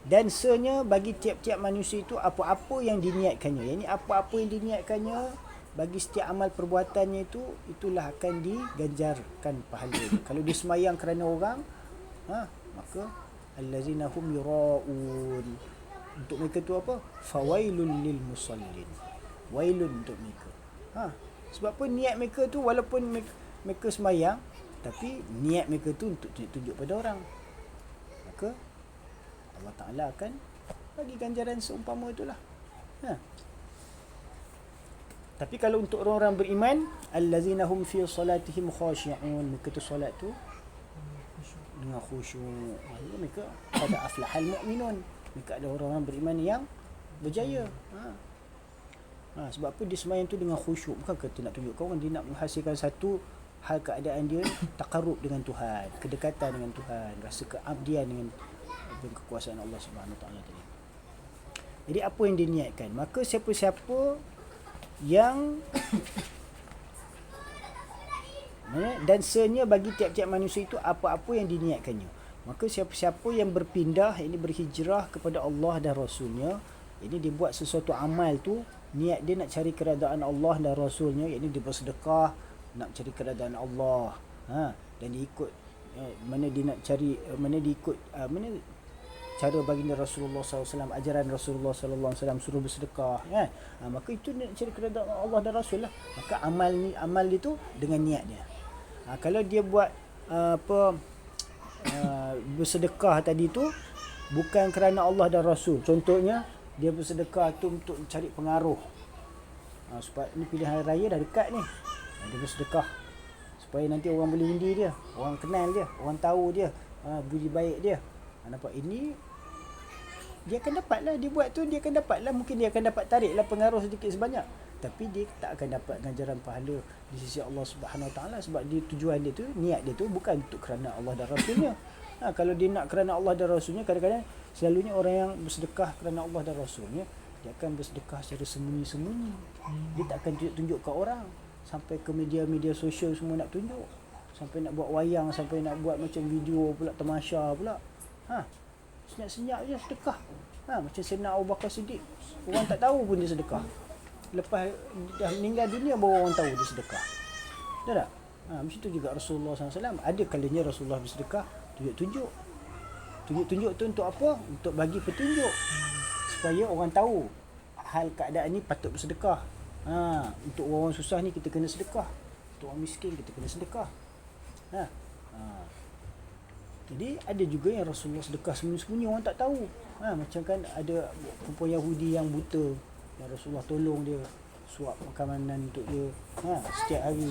Dan bagi tiap-tiap manusia itu apa-apa yang diniatkannya. Yang ini apa-apa yang diniatkannya bagi setiap amal perbuatannya itu, itulah akan diganjarkan pahala. Kalau dia semayang kerana orang, maka allazina hum yura'un, untuk mereka tu apa? Fawailul lil musallin. Wailun untuk mereka. Sebab apa? Niat mereka tu walaupun mereka semayang, tapi niat mereka tu untuk tunjuk pada orang, maka Allah Ta'ala akan bagi ganjaran seumpama itulah. Tapi kalau untuk orang-orang beriman, allazina hum fi salatihim khashi'un, mereka tu solat tu dengan khusyuk. Mereka pada aflahal mu'minun, mereka ada orang-orang beriman yang berjaya. Sebab apa dia sembahyang tu dengan khusyuk? Bukan kata nak tunjuk orang, dia nak menghasilkan satu hal keadaan dia taqarrub dengan Tuhan, kedekatan dengan Tuhan, rasa keabdian dengan kekuasaan Allah Subhanahu Wa Taala tadi. Jadi apa yang diniatkan? Maka siapa-siapa yang dan bagi tiap-tiap manusia itu apa-apa yang diniatkannya. Maka siapa-siapa yang berpindah, ini berhijrah kepada Allah dan Rasulnya, ini dia buat sesuatu amal tu, niat dia nak cari keredaan Allah dan Rasulnya, iaitu dia bersedekah nak cari keredaan Allah, dan dia ikut mana dia nak cari, mana dia ikut mana cara baginda Rasulullah SAW, ajaran Rasulullah SAW suruh bersedekah, maka itu dia nak cari keredaan Allah dan Rasul lah. Maka amal dia tu dengan niat dia. Kalau dia buat bersedekah tadi tu bukan kerana Allah dan Rasul, contohnya dia bersedekah tu untuk cari pengaruh, supaya ni pilihan raya dah dekat ni, dia bersedekah supaya nanti orang boleh undi dia, orang kenal dia, orang tahu dia, budi baik dia. Nampak? Ini dia akan dapat lah, dia buat tu dia akan dapat lah, mungkin dia akan dapat tarik lah pengaruh sedikit sebanyak, tapi dia tak akan dapat ganjaran pahala di sisi Allah Subhanahu Wa Taala, sebab dia tujuan dia tu, niat dia tu bukan untuk kerana Allah dan Rasulnya. Kalau dia nak kerana Allah dan Rasulnya, kadang-kadang selalunya orang yang bersedekah kerana Allah dan Rasulnya, dia akan bersedekah secara sembunyi-sembunyi. Dia tak akan tunjuk ke orang, sampai ke media-media sosial semua nak tunjuk, sampai nak buat wayang, sampai nak buat macam video pula, tamasya pula. Senyap-senyap je sedekah. Macam Sayyidina Abu Bakar Siddiq, orang tak tahu pun dia sedekah. Lepas dah meninggal dunia baru orang tahu dia sedekah. Betul tak? Macam tu juga Rasulullah SAW. Ada kalanya Rasulullah bersedekah tunjuk-tunjuk. Tunjuk-tunjuk tu untuk apa? Untuk bagi petunjuk, supaya orang tahu hal keadaan ni patut bersedekah. Untuk orang susah ni kita kena sedekah, untuk orang miskin kita kena sedekah. Jadi ada juga yang Rasulullah sedekah sembunyi-sembunyi, orang tak tahu. Macam kan ada perempuan Yahudi yang buta, yang Rasulullah tolong dia, suap makanan untuk dia setiap hari.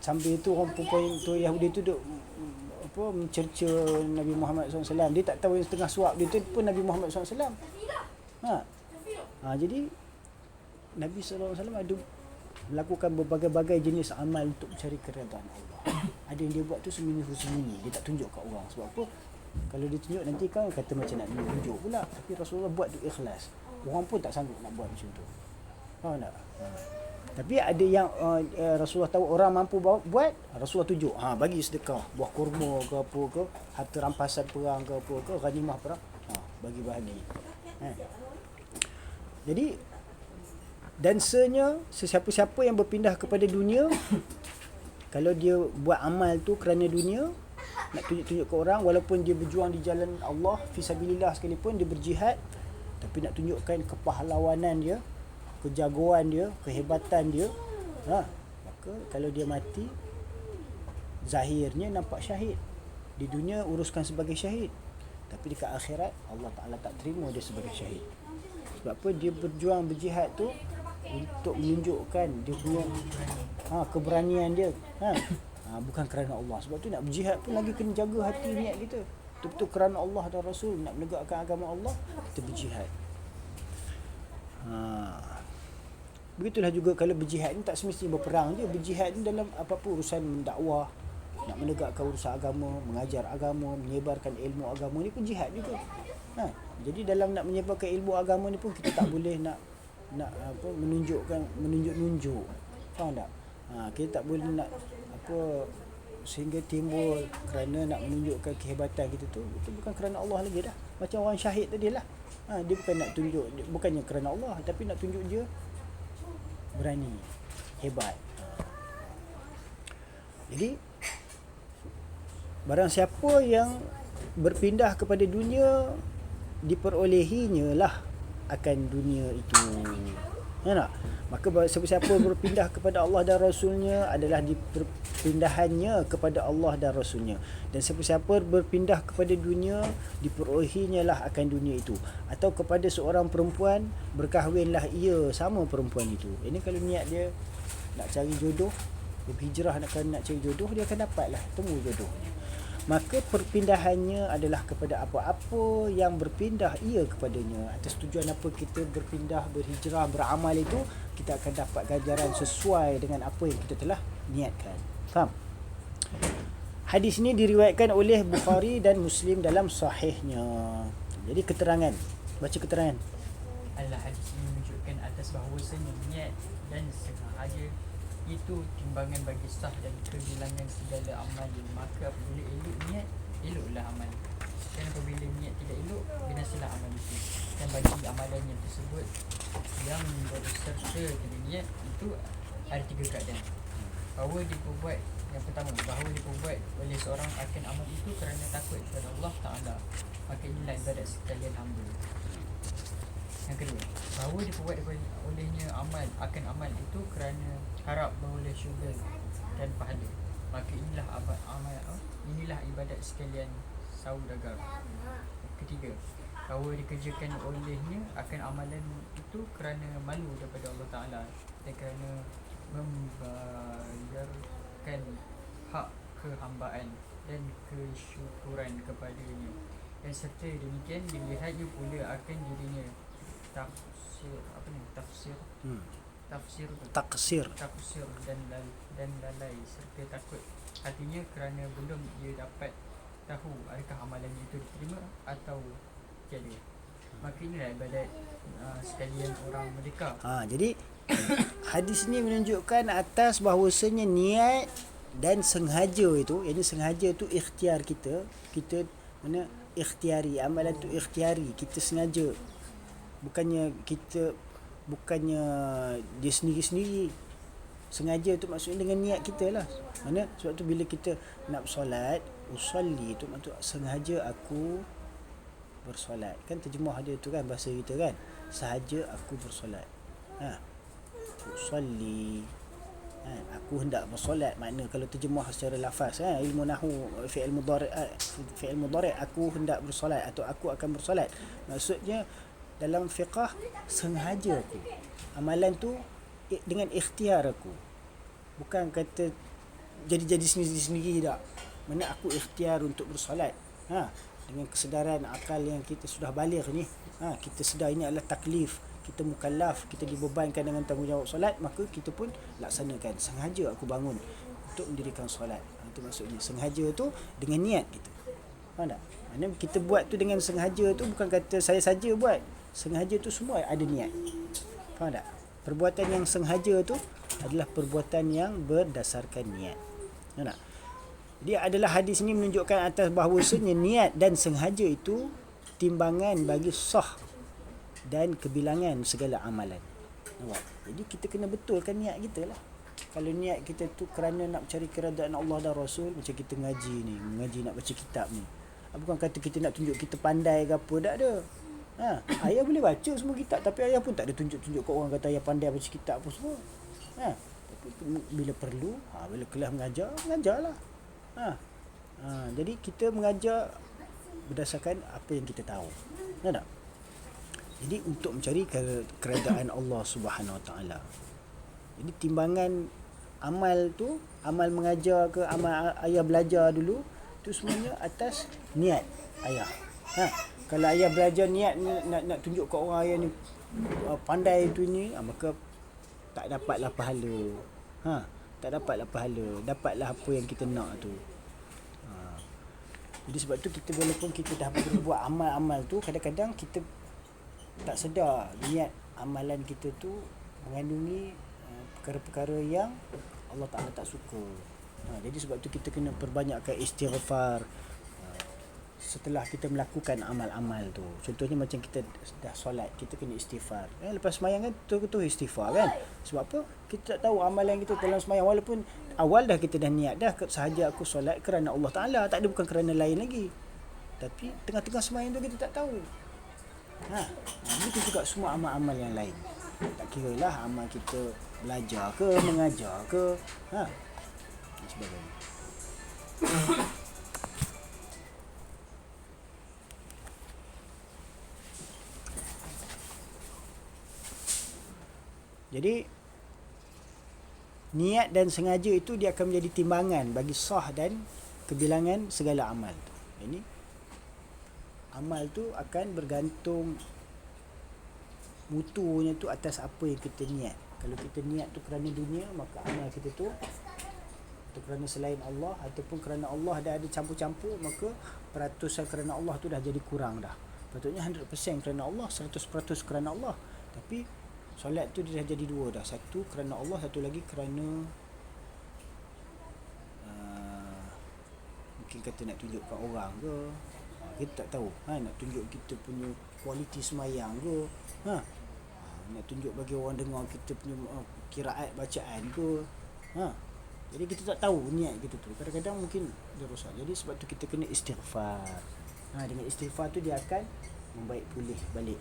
Sambil tu orang perempuan tu Yahudi tu duk mencerca Nabi Muhammad SAW. Dia tak tahu yang setengah suap dia tu pun Nabi Muhammad SAW. Jadi Nabi SAW ada melakukan berbagai-bagai jenis amal untuk mencari keredaan Allah. Ada yang dia buat tu sembunyi-sembunyi, dia tak tunjuk kat orang. Sebab apa? Kalau dia tunjuk nanti kan kata macam nak tunjuk pula. Tapi Rasulullah buat tu ikhlas. Orang pun tak sanggup nak buat macam tu. Faham tak? Tapi ada yang Rasulullah tahu orang mampu buat, Rasulullah tunjuk, bagi sedekah, buah kurma ke apa ke, harta rampasan perang ke apa ke, ghanimah perang, bagi bahagi. Jadi dansanya sesiapa-siapa yang berpindah kepada dunia kalau dia buat amal tu kerana dunia, nak tunjuk-tunjuk ke orang, walaupun dia berjuang di jalan Allah fisabilillah sekalipun, dia berjihad, tapi nak tunjukkan kepahlawanan dia, kejagoan dia, kehebatan dia, maka kalau dia mati, zahirnya nampak syahid. Di dunia uruskan sebagai syahid, tapi dekat akhirat Allah Ta'ala tak terima dia sebagai syahid. Sebab apa? Dia berjuang berjihad tu untuk menunjukkan dia punya keberanian dia, bukan kerana Allah. Sebab tu nak berjihad pun lagi kena jaga hati niat kita, betul-betul kerana Allah dan Rasul, nak menegakkan agama Allah, kita berjihad. Begitulah juga kalau berjihad ni tak semestinya berperang je. Berjihad ni dalam apa-apa urusan mendakwah, nak menegakkan urusan agama, mengajar agama, menyebarkan ilmu agama ni pun jihad juga. Jadi dalam nak menyebarkan ilmu agama ni pun kita tak boleh nak menunjuk. Faham tak? Kita tak boleh nak sehingga timbul kerana nak menunjukkan kehebatan kita tu, itu bukan kerana Allah lagi dah. Macam orang syahid tadi lah. Dia bukan nak tunjuk, bukannya kerana Allah, tapi nak tunjuk dia berani, hebat. Jadi barang siapa yang berpindah kepada dunia, diperolehinya lah akan dunia itu. Tak? Maka siapa berpindah kepada Allah dan Rasulnya adalah dipindahannya kepada Allah dan Rasulnya. Dan siapa-siapa berpindah kepada dunia, diperolehinya lah akan dunia itu. Atau kepada seorang perempuan, berkahwinlah ia sama perempuan itu. Ini kalau niat dia nak cari jodoh, berhijrah nak cari jodoh, dia akan dapatlah, temu jodohnya. Maka perpindahannya adalah kepada apa-apa yang berpindah ia kepadanya. Atas tujuan apa kita berpindah, berhijrah, beramal itu, kita akan dapat ganjaran sesuai dengan apa yang kita telah niatkan. Faham? Hadis ini diriwayatkan oleh Bukhari dan Muslim dalam sahihnya. Jadi keterangan, baca keterangan. Hadis ini menunjukkan atas bahawasanya niat dan sengaja itu timbangan bagi sah dan kehilangan segala amal. Maka apabila elok niat, eloklah amal. Dan apabila niat tidak elok, binasalah amal itu. Dan bagi amalan yang tersebut yang berserta dengan niat itu ada 3 keadaan. Bahawa diperbuat, yang pertama, bahawa diperbuat oleh seorang akan amal itu kerana takut kepada Allah Ta'ala, maka inilah ibadat sekalian hamba. Yang kedua, bahawa diperbuat olehnya akan amal itu kerana harap beroleh syurga dan pahala, maka inilah ibadat sekalian saudagar. Ketiga, bahawa dikerjakan olehnya akan amalan itu kerana malu daripada Allah Ta'ala dan kerana membayarkan hak kehambaan dan kesyukuran kepadanya. Dan serta demikian dilihatnya pula akan dirinya taksir dan lalai serta takut hatinya kerana belum ia dapat tahu adakah amalannya itu diterima atau tiada. Maka inilah ibadat sekalian orang merdeka. Jadi hadis ini menunjukkan atas bahawasanya niat dan sengaja itu, yang sengaja itu ikhtiar kita mana ikhtiari, amalan tu ikhtiari, kita sengaja. Bukannya dia sendiri-sendiri. Sengaja tu maksudnya dengan niat kita lah. Mana? Sebab tu bila kita nak bersolat, usolli tu maksud sengaja aku bersolat. Kan terjemah dia tu kan, bahasa kita kan, sahaja aku bersolat. Usolli, aku hendak bersolat. Makna kalau terjemah secara lafaz, ilmu nahwu, fi'il mudhari', aku hendak bersolat atau aku akan bersolat. Maksudnya dalam fiqh, sengaja aku. Amalan tu dengan ikhtiar aku. Bukan kata jadi sendiri-sendiri tak. Mana aku ikhtiar untuk bersolat. Dengan kesedaran akal yang kita sudah baligh ni. Kita sedar ini adalah taklif. Kita mukallaf, kita dibebankan dengan tanggungjawab solat, maka kita pun laksanakan. Sengaja aku bangun untuk mendirikan solat. Itu maksudnya. Sengaja tu dengan niat kita. Faham tak? Mana kita buat tu dengan sengaja tu bukan kata saya saja buat. Sengaja tu semua ada niat. Faham tak? Perbuatan yang sengaja tu adalah perbuatan yang berdasarkan niat. Tahu tak? Jadi adalah hadis ni menunjukkan atas bahawasanya niat dan sengaja itu timbangan bagi sah dan kebilangan segala amalan. Nampak? Jadi kita kena betulkan niat kita lah. Kalau niat kita tu kerana nak cari keredaan Allah dan Rasul, macam kita ngaji nak baca kitab ni. Bukan kata kita nak tunjuk kita pandai ke apa, tak ada. Ayah boleh baca semua kitab, tapi ayah pun tak ada tunjuk-tunjuk kat orang kata ayah pandai baca kitab apa semua. Tapi bila perlu, bila kelas mengajarlah. Jadi kita mengajar berdasarkan apa yang kita tahu. Tahu tak? Jadi untuk mencari keredaan Allah Subhanahu Wa Taala. Jadi timbangan amal tu, amal mengajar ke amal ayah belajar dulu, tu semuanya atas niat ayah. Kalau ayah belajar niat nak tunjuk kat orang ayah ni pandai tu ni, maka tak dapatlah pahala. Tak dapatlah pahala, dapatlah apa yang kita nak tu. Jadi sebab tu kita walaupun kita dah berbuat amal-amal tu, kadang-kadang kita tak sedar niat amalan kita tu mengandungi perkara-perkara yang Allah Ta'ala tak suka. Jadi sebab tu kita kena perbanyakkan istighfar setelah kita melakukan amal-amal tu. Contohnya macam kita dah solat, kita kena istighfar. Lepas sembahyang kan betul-betul istighfar kan. Sebab apa? Kita tak tahu amalan kita dalam sembahyang, walaupun awal dah kita dah niat dah sahaja aku solat kerana Allah Ta'ala, tak ada bukan kerana lain lagi. Tapi tengah-tengah sembahyang tu kita tak tahu. Begitu juga semua amal-amal yang lain. Tak kira lah amal kita belajar ke, mengajar ke, dan sebagainya. Jadi niat dan sengaja itu dia akan menjadi timbangan bagi sah dan kebilangan segala amal tu. Ini amal tu akan bergantung mutunya tu atas apa yang kita niat. Kalau kita niat tu kerana dunia, maka amal kita tu atau kerana selain Allah ataupun kerana Allah dah ada campur-campur, maka peratusan kerana Allah tu dah jadi kurang dah. Patutnya 100% kerana Allah, 100% kerana Allah. Tapi solat tu dia dah jadi dua dah. Satu kerana Allah, satu lagi kerana mungkin kata nak tunjuk kat orang ke, kita tak tahu. Nak tunjuk kita punya kualiti semayang ke, nak tunjuk bagi orang dengar kita punya kiraat bacaan ke. Jadi kita tak tahu niat kita tu. Kadang-kadang mungkin dia rosak. Jadi sebab tu kita kena istighfar. Dengan istighfar tu dia akan membaik pulih balik.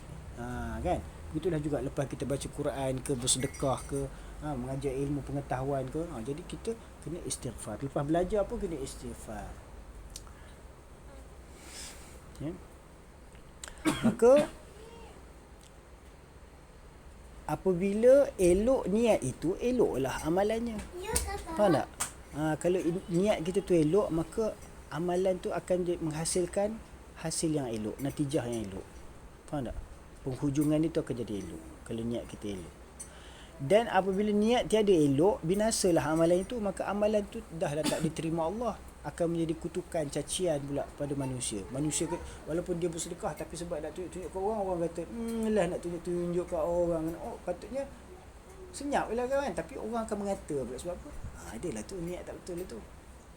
Kan? Begitulah juga lepas kita baca Quran ke, bersedekah ke, mengajar ilmu pengetahuan ke, jadi kita kena istighfar. Lepas belajar pun kena istighfar. Maka apabila elok niat itu, eloklah amalannya. Faham tak? Kalau niat kita tu elok, maka amalan tu akan menghasilkan hasil yang elok, natijah yang elok. Faham tak? Penghujungan itu akan jadi elok kalau niat kita elok. Dan apabila niat tiada elok, binasalah amalan itu, maka amalan itu dah tak diterima Allah, akan menjadi kutukan, cacian pula pada manusia. Manusia walaupun dia bersedekah, tapi sebab nak tunjuk-tunjuk ke orang, orang kata lah nak tunjuk-tunjuk ke orang. Patutnya senyap lah kan, tapi orang akan mengata pula. Sebab apa? Adalah tu niat tak betul itu.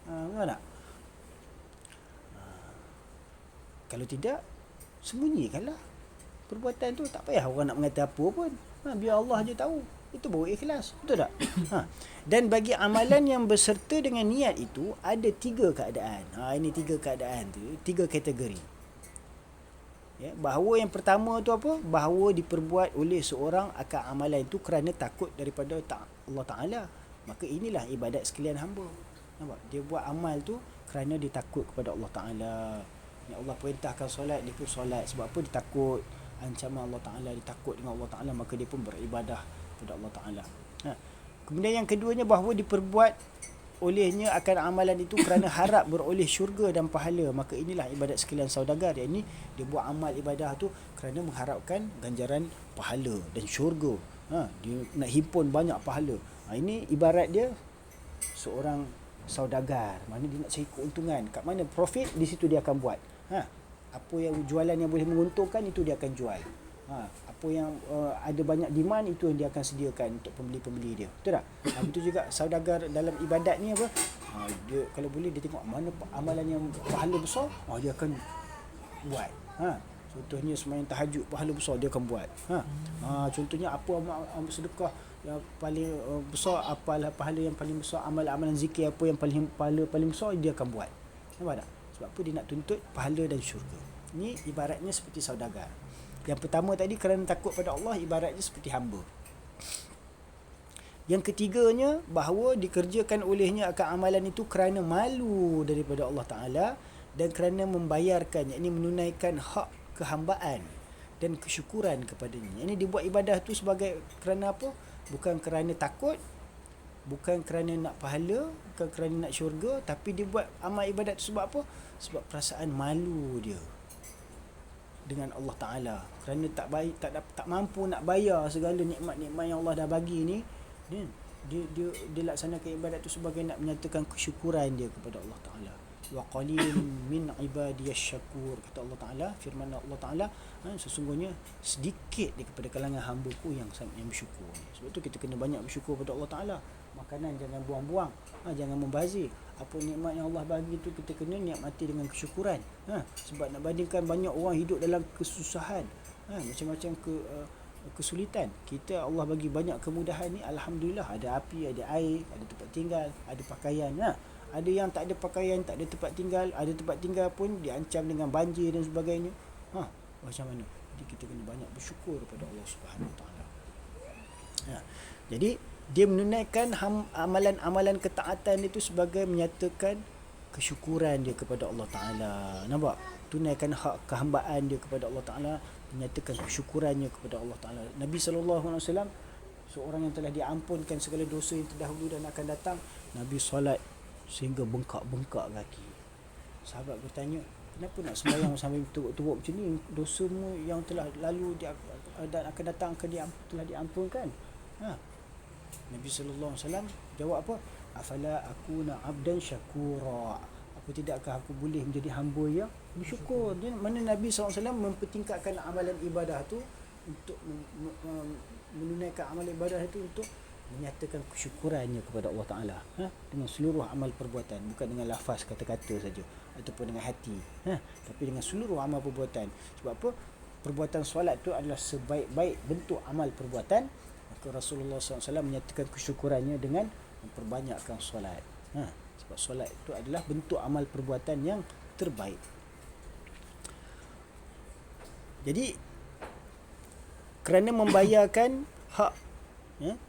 Tahu tak? Kalau tidak, sembunyikanlah perbuatan tu, tak payah orang nak mengata apa pun. Biar Allah je tahu. Itu baru ikhlas. Betul tak? Dan bagi amalan yang berserta dengan niat itu, ada 3 keadaan. Ini 3 keadaan tu, 3 kategori. Bahawa yang pertama tu apa? Bahawa diperbuat oleh seorang akan amalan itu kerana takut daripada Allah Ta'ala. Maka inilah ibadat sekalian hamba. Nampak? Dia buat amal tu kerana dia takut kepada Allah Ta'ala. Allah perintahkan solat, dia pun solat. Sebab apa? Dia takut ancaman Allah Ta'ala, dia takut dengan Allah Ta'ala, maka dia pun beribadah kepada Allah Ta'ala. Kemudian yang keduanya, bahawa diperbuat olehnya akan amalan itu kerana harap beroleh syurga dan pahala, maka inilah ibadat sekalian saudagar. Yang ini dia buat amal ibadah tu kerana mengharapkan ganjaran pahala dan syurga. Dia nak himpun banyak pahala. Ini ibarat dia seorang saudagar, mana dia nak cari keuntungan. Kat mana profit, di situ dia akan buat. Apa yang jualan yang boleh menguntungkan, itu dia akan jual. Apa yang ada banyak demand, itu yang dia akan sediakan untuk pembeli-pembeli dia. Betul tak? Betul juga saudagar dalam ibadat ni apa? Dia kalau boleh dia tengok mana amalan yang pahala besar, dia akan buat. Contohnya sembahyang tahajud pahala besar, dia akan buat. Contohnya apa amal sedekah yang paling besar, apalah pahala yang paling besar, amalan zikir apa yang pahala paling besar, dia akan buat. Nampak tak? Sebab apa dia nak tuntut pahala dan syurga. Ini ibaratnya seperti saudagar. Yang pertama tadi kerana takut pada Allah, ibaratnya seperti hamba. Yang ketiganya, bahawa dikerjakan olehnya akan amalan itu kerana malu daripada Allah Ta'ala dan kerana membayarkan, yakni menunaikan hak kehambaan dan kesyukuran kepadanya. Ini dibuat ibadah tu sebagai kerana apa? Bukan kerana takut, bukan kerana nak pahala, bukan kerana nak syurga, tapi dia buat amal ibadat tu sebab apa? Sebab perasaan malu dia dengan Allah Ta'ala, kerana tak mampu nak bayar segala nikmat-nikmat yang Allah dah bagi ni. Dia laksanakan ibadat tu sebagai nak menyatakan kesyukuran dia kepada Allah Ta'ala. Wa qalilun min ibadiyasy syakur, kata Allah Ta'ala, firman Allah Ta'ala, sesungguhnya sedikit daripada kalangan hamba-Ku yang bersyukur. Sebab tu kita kena banyak bersyukur pada Allah Ta'ala. Makanan jangan buang-buang, jangan membazir. Apa nikmat yang Allah bagi tu kita kena nikmati dengan kesyukuran. Sebab nak bandingkan banyak orang hidup dalam kesusahan, macam-macam kesulitan. Kita Allah bagi banyak kemudahan ni, alhamdulillah, ada api, ada air, ada tempat tinggal, ada pakaian. Ada yang tak ada pakaian, tak ada tempat tinggal, ada tempat tinggal pun diancam dengan banjir dan sebagainya. Macam mana? Jadi kita kena banyak bersyukur kepada Allah Subhanahu Wa Taala. Jadi dia menunaikan amalan-amalan ketaatan itu sebagai menyatakan kesyukuran dia kepada Allah Ta'ala. Nampak? Tunaikan hak kehambaan dia kepada Allah Ta'ala, menyatakan kesyukurannya kepada Allah Ta'ala. Nabi SAW, seorang yang telah diampunkan segala dosa yang terdahulu dan akan datang, Nabi solat sehingga bengkak-bengkak kaki. Sahabat bertanya, kenapa nak sembahyang sampai teruk-teruk macam ni? Dosamu yang telah lalu dan akan datang telah diampunkan. Nabi sallallahu alaihi wasallam jawab apa? Afala akuna abdan syakura. Apa tidakkah aku boleh menjadi hamba yang bersyukur? Dia mana Nabi sallallahu alaihi wasallam mempertingkatkan amalan ibadah tu untuk menunaikan amalan ibadah itu untuk menyatakan kesyukurannya kepada Allah Taala, dengan seluruh amal perbuatan, bukan dengan lafaz kata-kata saja ataupun dengan hati, tapi dengan seluruh amal perbuatan. Sebab apa? Perbuatan solat tu adalah sebaik-baik bentuk amal perbuatan. Maka Rasulullah SAW menyatakan kesyukurannya dengan memperbanyakkan solat. Sebab solat itu adalah bentuk amal perbuatan yang terbaik. Jadi kerana membayarkan hak,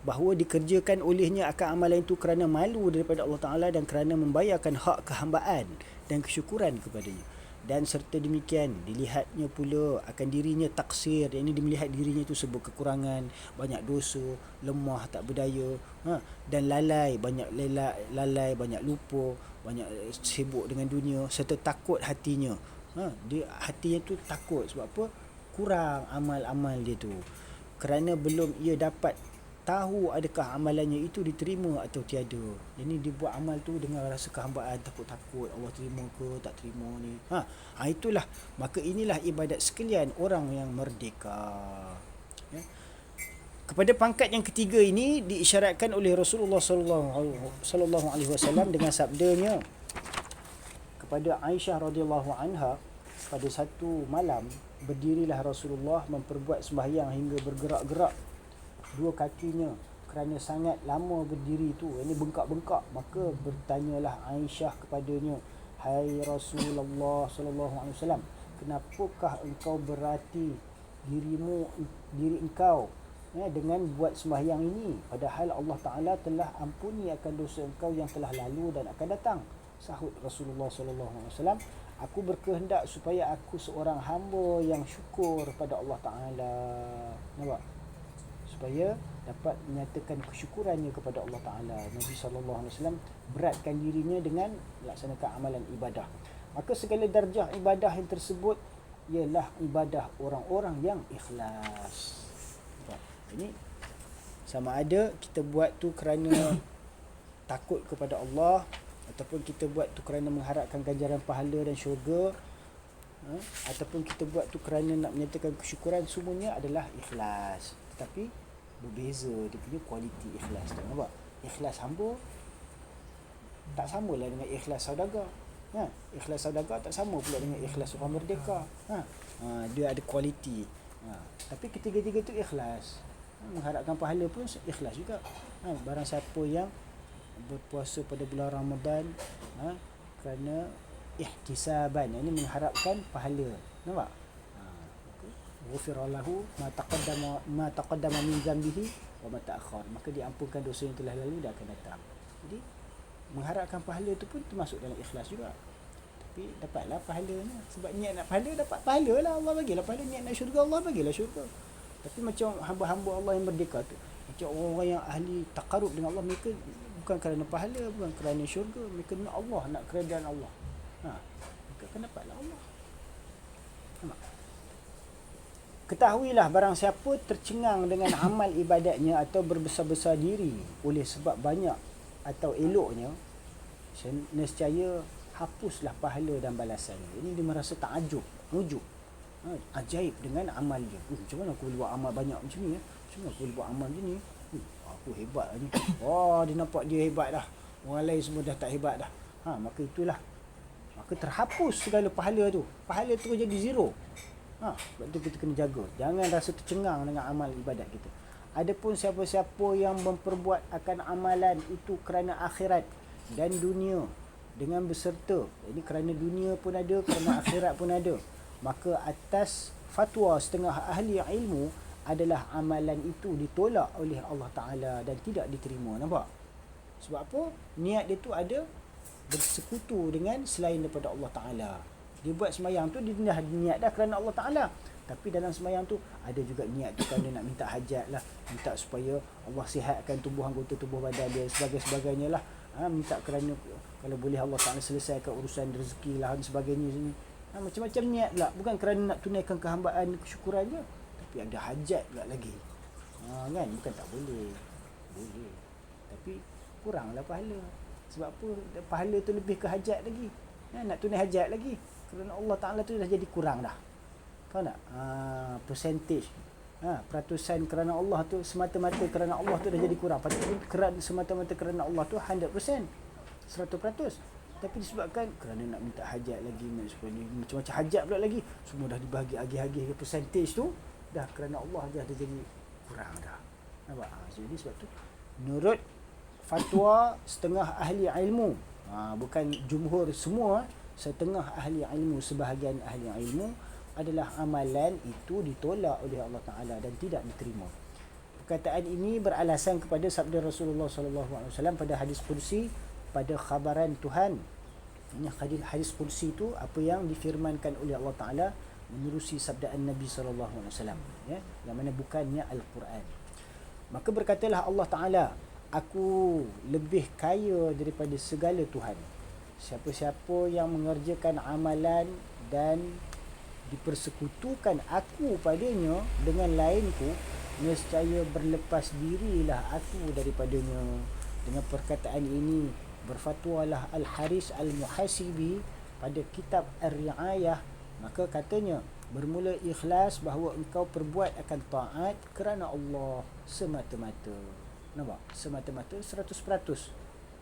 bahawa dikerjakan olehnya akan amalan itu kerana malu daripada Allah Ta'ala dan kerana membayarkan hak kehambaan dan kesyukuran kepadanya. Dan serta demikian dilihatnya pula akan dirinya taksir, yang ini melihat dirinya itu sebuah kekurangan, banyak dosa, lemah, tak berdaya, dan lalai, banyak lupa, banyak sibuk dengan dunia, serta takut hatinya. Dia hatinya tu takut sebab apa? Kurang amal-amal dia tu, kerana belum ia dapat tahu adakah amalannya itu diterima atau tiada. Jadi dia buat amal tu dengan rasa kehambaan, takut-takut Allah terima ke tak terima ni. Itulah, maka inilah ibadat sekalian orang yang merdeka. Kepada pangkat yang ketiga ini diisyaratkan oleh Rasulullah sallallahu alaihi wasallam dengan sabdanya kepada Aisyah radhiyallahu anha, pada satu malam berdirilah Rasulullah memperbuat sembahyang hingga bergerak-gerak dua kakinya kerana sangat lama berdiri tu, ini bengkak-bengkak. Maka bertanyalah Aisyah kepadanya, hai Rasulullah sallallahu alaihi wasallam, kenapakah engkau berhati diri engkau dengan buat sembahyang ini, padahal Allah Ta'ala telah ampuni akan dosa engkau yang telah lalu dan akan datang. Sahut Rasulullah sallallahu alaihi wasallam, aku berkehendak supaya aku seorang hamba yang syukur pada Allah Ta'ala. Nampak? Supaya dapat menyatakan kesyukurannya kepada Allah Ta'ala. Nabi SAW beratkan dirinya dengan melaksanakan amalan ibadah. Maka segala darjah ibadah yang tersebut ialah ibadah orang-orang yang ikhlas. Ini sama ada kita buat tu kerana takut kepada Allah, ataupun kita buat tu kerana mengharapkan ganjaran pahala dan syurga, ataupun kita buat tu kerana nak menyatakan kesyukuran, semuanya adalah ikhlas. Tetapi berbeza dia punya kualiti ikhlas tu. Nampak? Ikhlas hamba tak samalah dengan ikhlas saudagar. Ikhlas saudagar tak sama pula dengan ikhlas orang merdeka. Dia ada kualiti. Tapi ketiga-tiga tu ikhlas. Mengharapkan pahala pun ikhlas juga. Barang siapa yang berpuasa pada bulan Ramadan kerana ihtisaban, ini mengharapkan pahala. Nampak? Ghufira lahu ma taqaddama min dhanbihi wa ma ta'akhkhar. Maka diampunkan dosa yang telah lalu dan akan datang. Jadi mengharapkan pahala itu pun termasuk dalam ikhlas juga. Tapi dapatlah pahalanya. Sebab niat nak pahala, dapat pahala lah. Allah bagilah pahala. Niat nak syurga, Allah bagilah syurga. Tapi macam hamba-hamba Allah yang merdeka tu, macam orang-orang yang ahli taqarrub dengan Allah, mereka bukan kerana pahala, bukan kerana syurga, mereka nak Allah, nak keredaan Allah. Maka akan dapatlah Allah. Ketahuilah barang siapa tercengang dengan amal ibadatnya atau berbesar-besar diri oleh sebab banyak atau eloknya, nescaya hapuslah pahala dan balasan. Ini dia merasa takjub, ujub, ajaib dengan amal dia. Macam mana aku boleh buat amal banyak macam ni? Macam mana aku boleh buat amal macam ni? Aku hebat ni. Dia nampak dia hebat dah. Orang lain semua dah tak hebat dah. Maka itulah. Maka terhapus segala pahala tu. Pahala tu jadi zero. Sebab tu kita kena jaga. Jangan rasa tercengang dengan amal ibadat kita. Adapun siapa-siapa yang memperbuat akan amalan itu kerana akhirat dan dunia dengan berserta, ini kerana dunia pun ada, kerana akhirat pun ada, maka atas fatwa setengah ahli ilmu adalah amalan itu ditolak oleh Allah Ta'ala dan tidak diterima. Nampak? Sebab apa? Niat dia tu ada bersekutu dengan selain daripada Allah Ta'ala. Dia buat sembahyang tu, dia dah niat dah kerana Allah Ta'ala. Tapi dalam sembahyang tu ada juga niat tu kerana nak minta hajat lah, minta supaya Allah sihatkan tubuh anggota tubuh badan dia, sebagainya lah. Minta kerana kalau boleh Allah Ta'ala selesaikan urusan rezeki lah dan sebagainya. Macam-macam niat pula. Bukan kerana nak tunaikan kehambaan, kesyukuran je, tapi ada hajat pula lagi. Kan? Bukan tak boleh. Boleh. Tapi kuranglah pahala. Sebab apa? Pahala tu lebih ke hajat lagi. Nak tunai hajat lagi. Kerana Allah Ta'ala tu dah jadi kurang dah. Faham tak? Percentage. Peratusan kerana Allah tu, semata-mata kerana Allah tu dah jadi kurang. Patutnya semata-mata kerana Allah tu 100%. 100%. Tapi disebabkan kerana nak minta hajat lagi, macam-macam hajat pula lagi, semua dah dibahagi agih-agih ke percentage tu, dah kerana Allah dah jadi kurang dah. Nampak? Jadi sebab tu menurut fatwa setengah ahli ilmu, bukan jumhur semua, setengah ahli ilmu, sebahagian ahli ilmu, adalah amalan itu ditolak oleh Allah Ta'ala dan tidak diterima. Perkataan ini beralasan kepada sabda Rasulullah SAW pada hadis kursi, pada khabaran Tuhan. Ini hadis kursi itu apa yang difirmankan oleh Allah Ta'ala menerusi sabdaan Nabi SAW, yang mana bukannya Al-Quran. Maka berkatalah Allah Ta'ala, aku lebih kaya daripada segala Tuhan. Siapa-siapa yang mengerjakan amalan dan dipersekutukan aku padanya dengan lainku, nescaya berlepas dirilah aku daripadanya. Dengan perkataan ini berfatwalah Al-Haris Al-Muhasibi pada kitab Ar-Ri'ayah. Maka katanya, bermula ikhlas bahawa engkau perbuat akan taat kerana Allah semata-mata. Nampak? Semata-mata 100%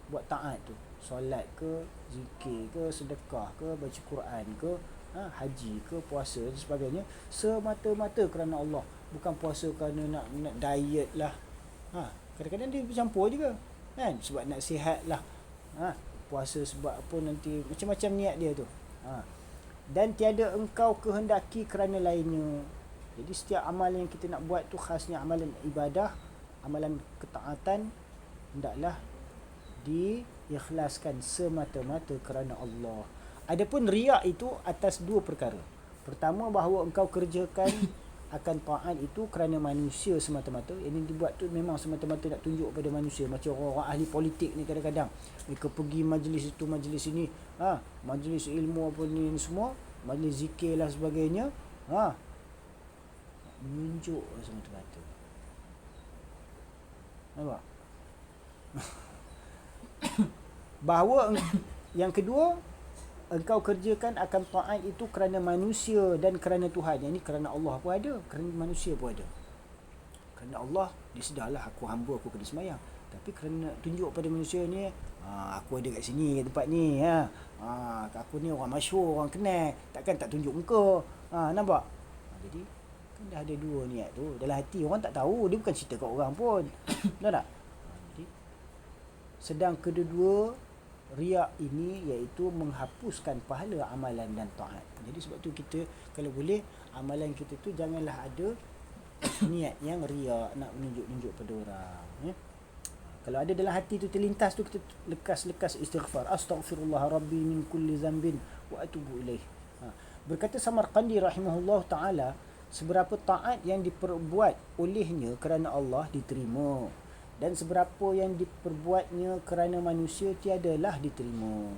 buat taat tu. Solat ke, zikir ke, sedekah ke, baca Quran ke, haji ke, puasa dan sebagainya, semata-mata kerana Allah. Bukan puasa kerana nak diet lah. Kadang-kadang dia bercampur juga, kan? Sebab nak sihat lah. Puasa sebab apa nanti, macam-macam niat dia tu. Dan tiada engkau kehendaki kerana lainnya. Jadi setiap amalan yang kita nak buat tu, khasnya amalan ibadah, amalan ketaatan, hendaklah diikhlaskan semata-mata kerana Allah. Adapun riak itu atas dua perkara. Pertama, bahawa engkau kerjakan akan taat itu kerana manusia semata-mata. Ini dibuat tu memang semata-mata nak tunjuk pada manusia. Macam orang-orang ahli politik ni, kadang-kadang mereka pergi majlis itu, majlis ini, majlis ilmu apa ni semua, majlis zikir lah sebagainya, menunjuk semata-mata. Nampak? Bahawa yang kedua, engkau kerjakan akan taat itu kerana manusia dan kerana Tuhan. Yang ni kerana Allah pun ada, kerana manusia pun ada. Kerana Allah, dia sedarlah aku hamba, aku kena semayang. Tapi kerana tunjuk pada manusia ni, aku ada kat sini, kat tempat ni, aku ni orang masyhur, orang kenal, takkan tak tunjuk muka. Nampak? Jadi kan dah ada dua niat tu. Dalam hati orang tak tahu, dia bukan cerita kat orang pun. Betul tak? Jadi sedang kedua-dua riak ini iaitu menghapuskan pahala amalan dan taat. Jadi sebab tu kita kalau boleh amalan kita tu janganlah ada niat yang riak, nak menunjuk-nunjuk pada orang, ya. Kalau ada dalam hati tu terlintas tu, kita lekas-lekas istighfar, astaghfirullah rabbi min kulli zambin wa atubu ilaih. Berkata Samarqandi rahimahullah taala, seberapa taat yang diperbuat olehnya kerana Allah diterima, dan seberapa yang diperbuatnya kerana manusia tiadalah diterima.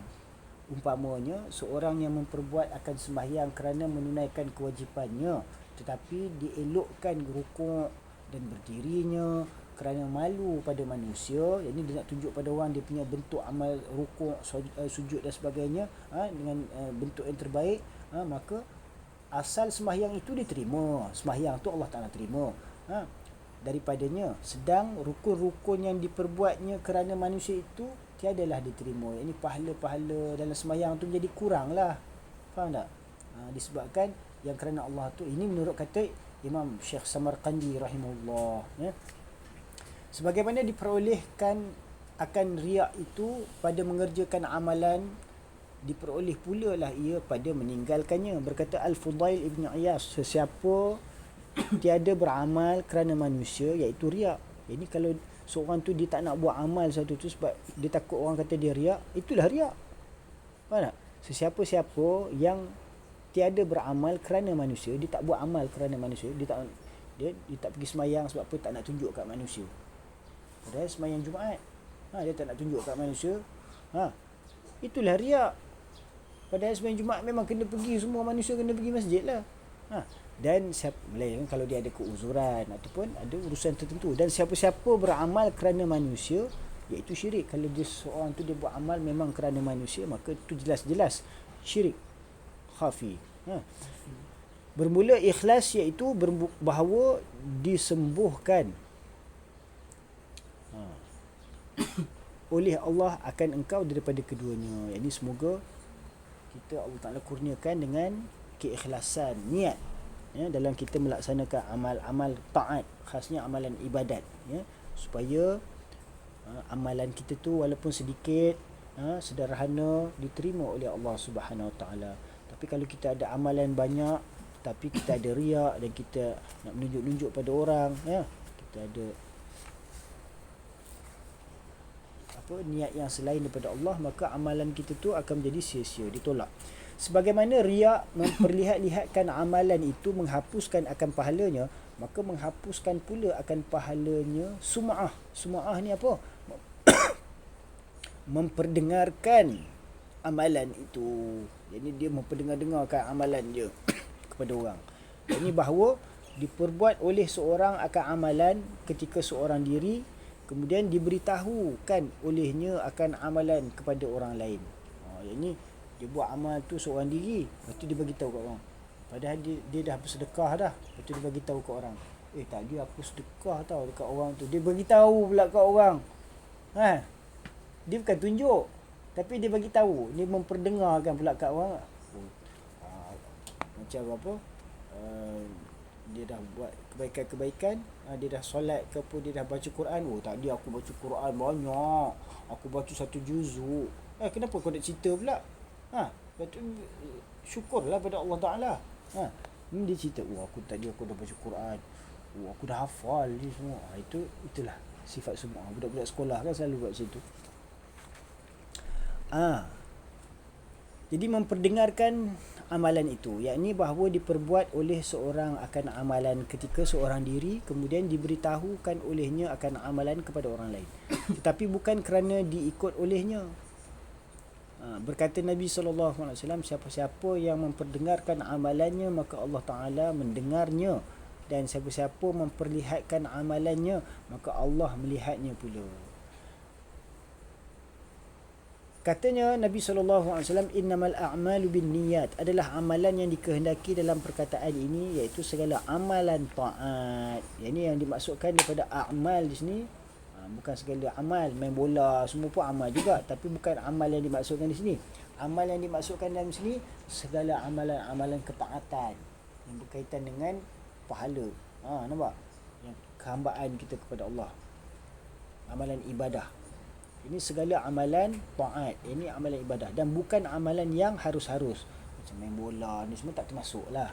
Umpamanya seorang yang memperbuat akan sembahyang kerana menunaikan kewajipannya, tetapi dielokkan rukuk dan berdirinya kerana malu pada manusia. Yang ini dia nak tunjuk pada orang dia punya bentuk amal rukuk, sujud dan sebagainya, dengan bentuk yang terbaik, maka asal sembahyang itu diterima. Sembahyang tu Allah Ta'ala terima daripadanya. Sedang rukun-rukun yang diperbuatnya kerana manusia itu tiadalah diterima. Ini pahala-pahala dalam sembahyang tu menjadi kurang lah. Faham tak? Disebabkan yang kerana Allah tu, ini menurut kata Imam Syekh Samarqandi rahimahullah, ya. Sebagaimana diperolehkan akan riak itu pada mengerjakan amalan, diperoleh pula lah ia pada meninggalkannya. Berkata Al-Fudail Ibn Iyas, sesiapa tiada beramal kerana manusia, iaitu riak. Jadi kalau seorang tu dia tak nak buat amal satu tu sebab dia takut orang kata dia riak, itulah riak. Faham tak? Sesiapa-siapa yang tiada beramal kerana manusia, dia tak buat amal kerana manusia, dia tak pergi semayang sebab apa? Tak nak tunjuk kat manusia. Padahal semayang Jumaat, dia tak nak tunjuk kat manusia, itulah riak. Padahal semayang Jumaat memang kena pergi, semua manusia kena pergi masjid lah. Dan melainkan kalau dia ada keuzuran ataupun ada urusan tertentu. Dan siapa-siapa beramal kerana manusia, iaitu syirik. Kalau dia seorang tu dia buat amal memang kerana manusia, maka itu jelas-jelas syirik khafi. Bermula ikhlas iaitu bahawa disembuhkan oleh Allah akan engkau daripada keduanya. Ini semoga kita Allah Ta'ala kurniakan dengan keikhlasan niat, ya, dalam kita melaksanakan amal-amal taat, khasnya amalan ibadat, ya, supaya amalan kita tu walaupun sedikit, sederhana, diterima oleh Allah Subhanahu Wa Ta'ala. Tapi kalau kita ada amalan banyak tapi kita ada riak dan kita nak menunjuk-nunjuk pada orang, ya, kita ada niat yang selain daripada Allah, maka amalan kita tu akan menjadi sia-sia, ditolak. Sebagaimana riak memperlihat-lihatkan amalan itu menghapuskan akan pahalanya, maka menghapuskan pula akan pahalanya sum'ah. Sum'ah ni apa? Memperdengarkan amalan itu. Jadi dia memperdengar-dengarkan amalan dia kepada orang. Ini bahawa diperbuat oleh seorang akan amalan ketika seorang diri, kemudian diberitahukan olehnya akan amalan kepada orang lain. Yang ni dia buat amal tu seorang diri, lepas tu dia bagi tahu kat orang. Padahal dia dah bersedekah dah, lepas tu dia bagi tahu kat orang. Tadi aku sedekah tau dekat orang tu. Dia bagi tahu pula kat orang. Dia bukan tunjuk, tapi dia bagi tahu, dia memperdengarkan pula kat orang. Macam apa? Dia dah buat kebaikan-kebaikan, dia dah solat ke apa, dia dah baca Quran. Tadi aku baca Quran banyak, aku baca 1 juzuk. Kenapa kau nak cerita pula? Syukurlah pada Allah Ta'ala. Dia cerita, tadi aku dah baca Quran, aku dah hafal ni semua. Itulah sifat semua budak-budak sekolah kan selalu buat macam tu. Jadi memperdengarkan amalan itu, yakni bahawa diperbuat oleh seorang akan amalan ketika seorang diri, kemudian diberitahukan olehnya akan amalan kepada orang lain, tetapi bukan kerana diikut olehnya. Berkata Nabi SAW, siapa-siapa yang memperdengarkan amalannya, maka Allah Ta'ala mendengarnya, dan siapa-siapa memperlihatkan amalannya, maka Allah melihatnya pula. Katanya Nabi SAW, innamal a'malu bin niyat, adalah amalan yang dikehendaki dalam perkataan ini, iaitu segala amalan taat. Yang ini yang dimaksudkan daripada a'mal di sini, bukan segala amal. Main bola semua pun amal juga, tapi bukan amal yang dimaksudkan di sini. Amal yang dimaksudkan dalam sini segala amalan-amalan ketaatan yang berkaitan dengan pahala. Nampak? Yang kehambaan kita kepada Allah. Amalan ibadah. Ini segala amalan taat. Ini amalan ibadah. Dan bukan amalan yang harus-harus. Macam main bola ni semua tak termasuk lah.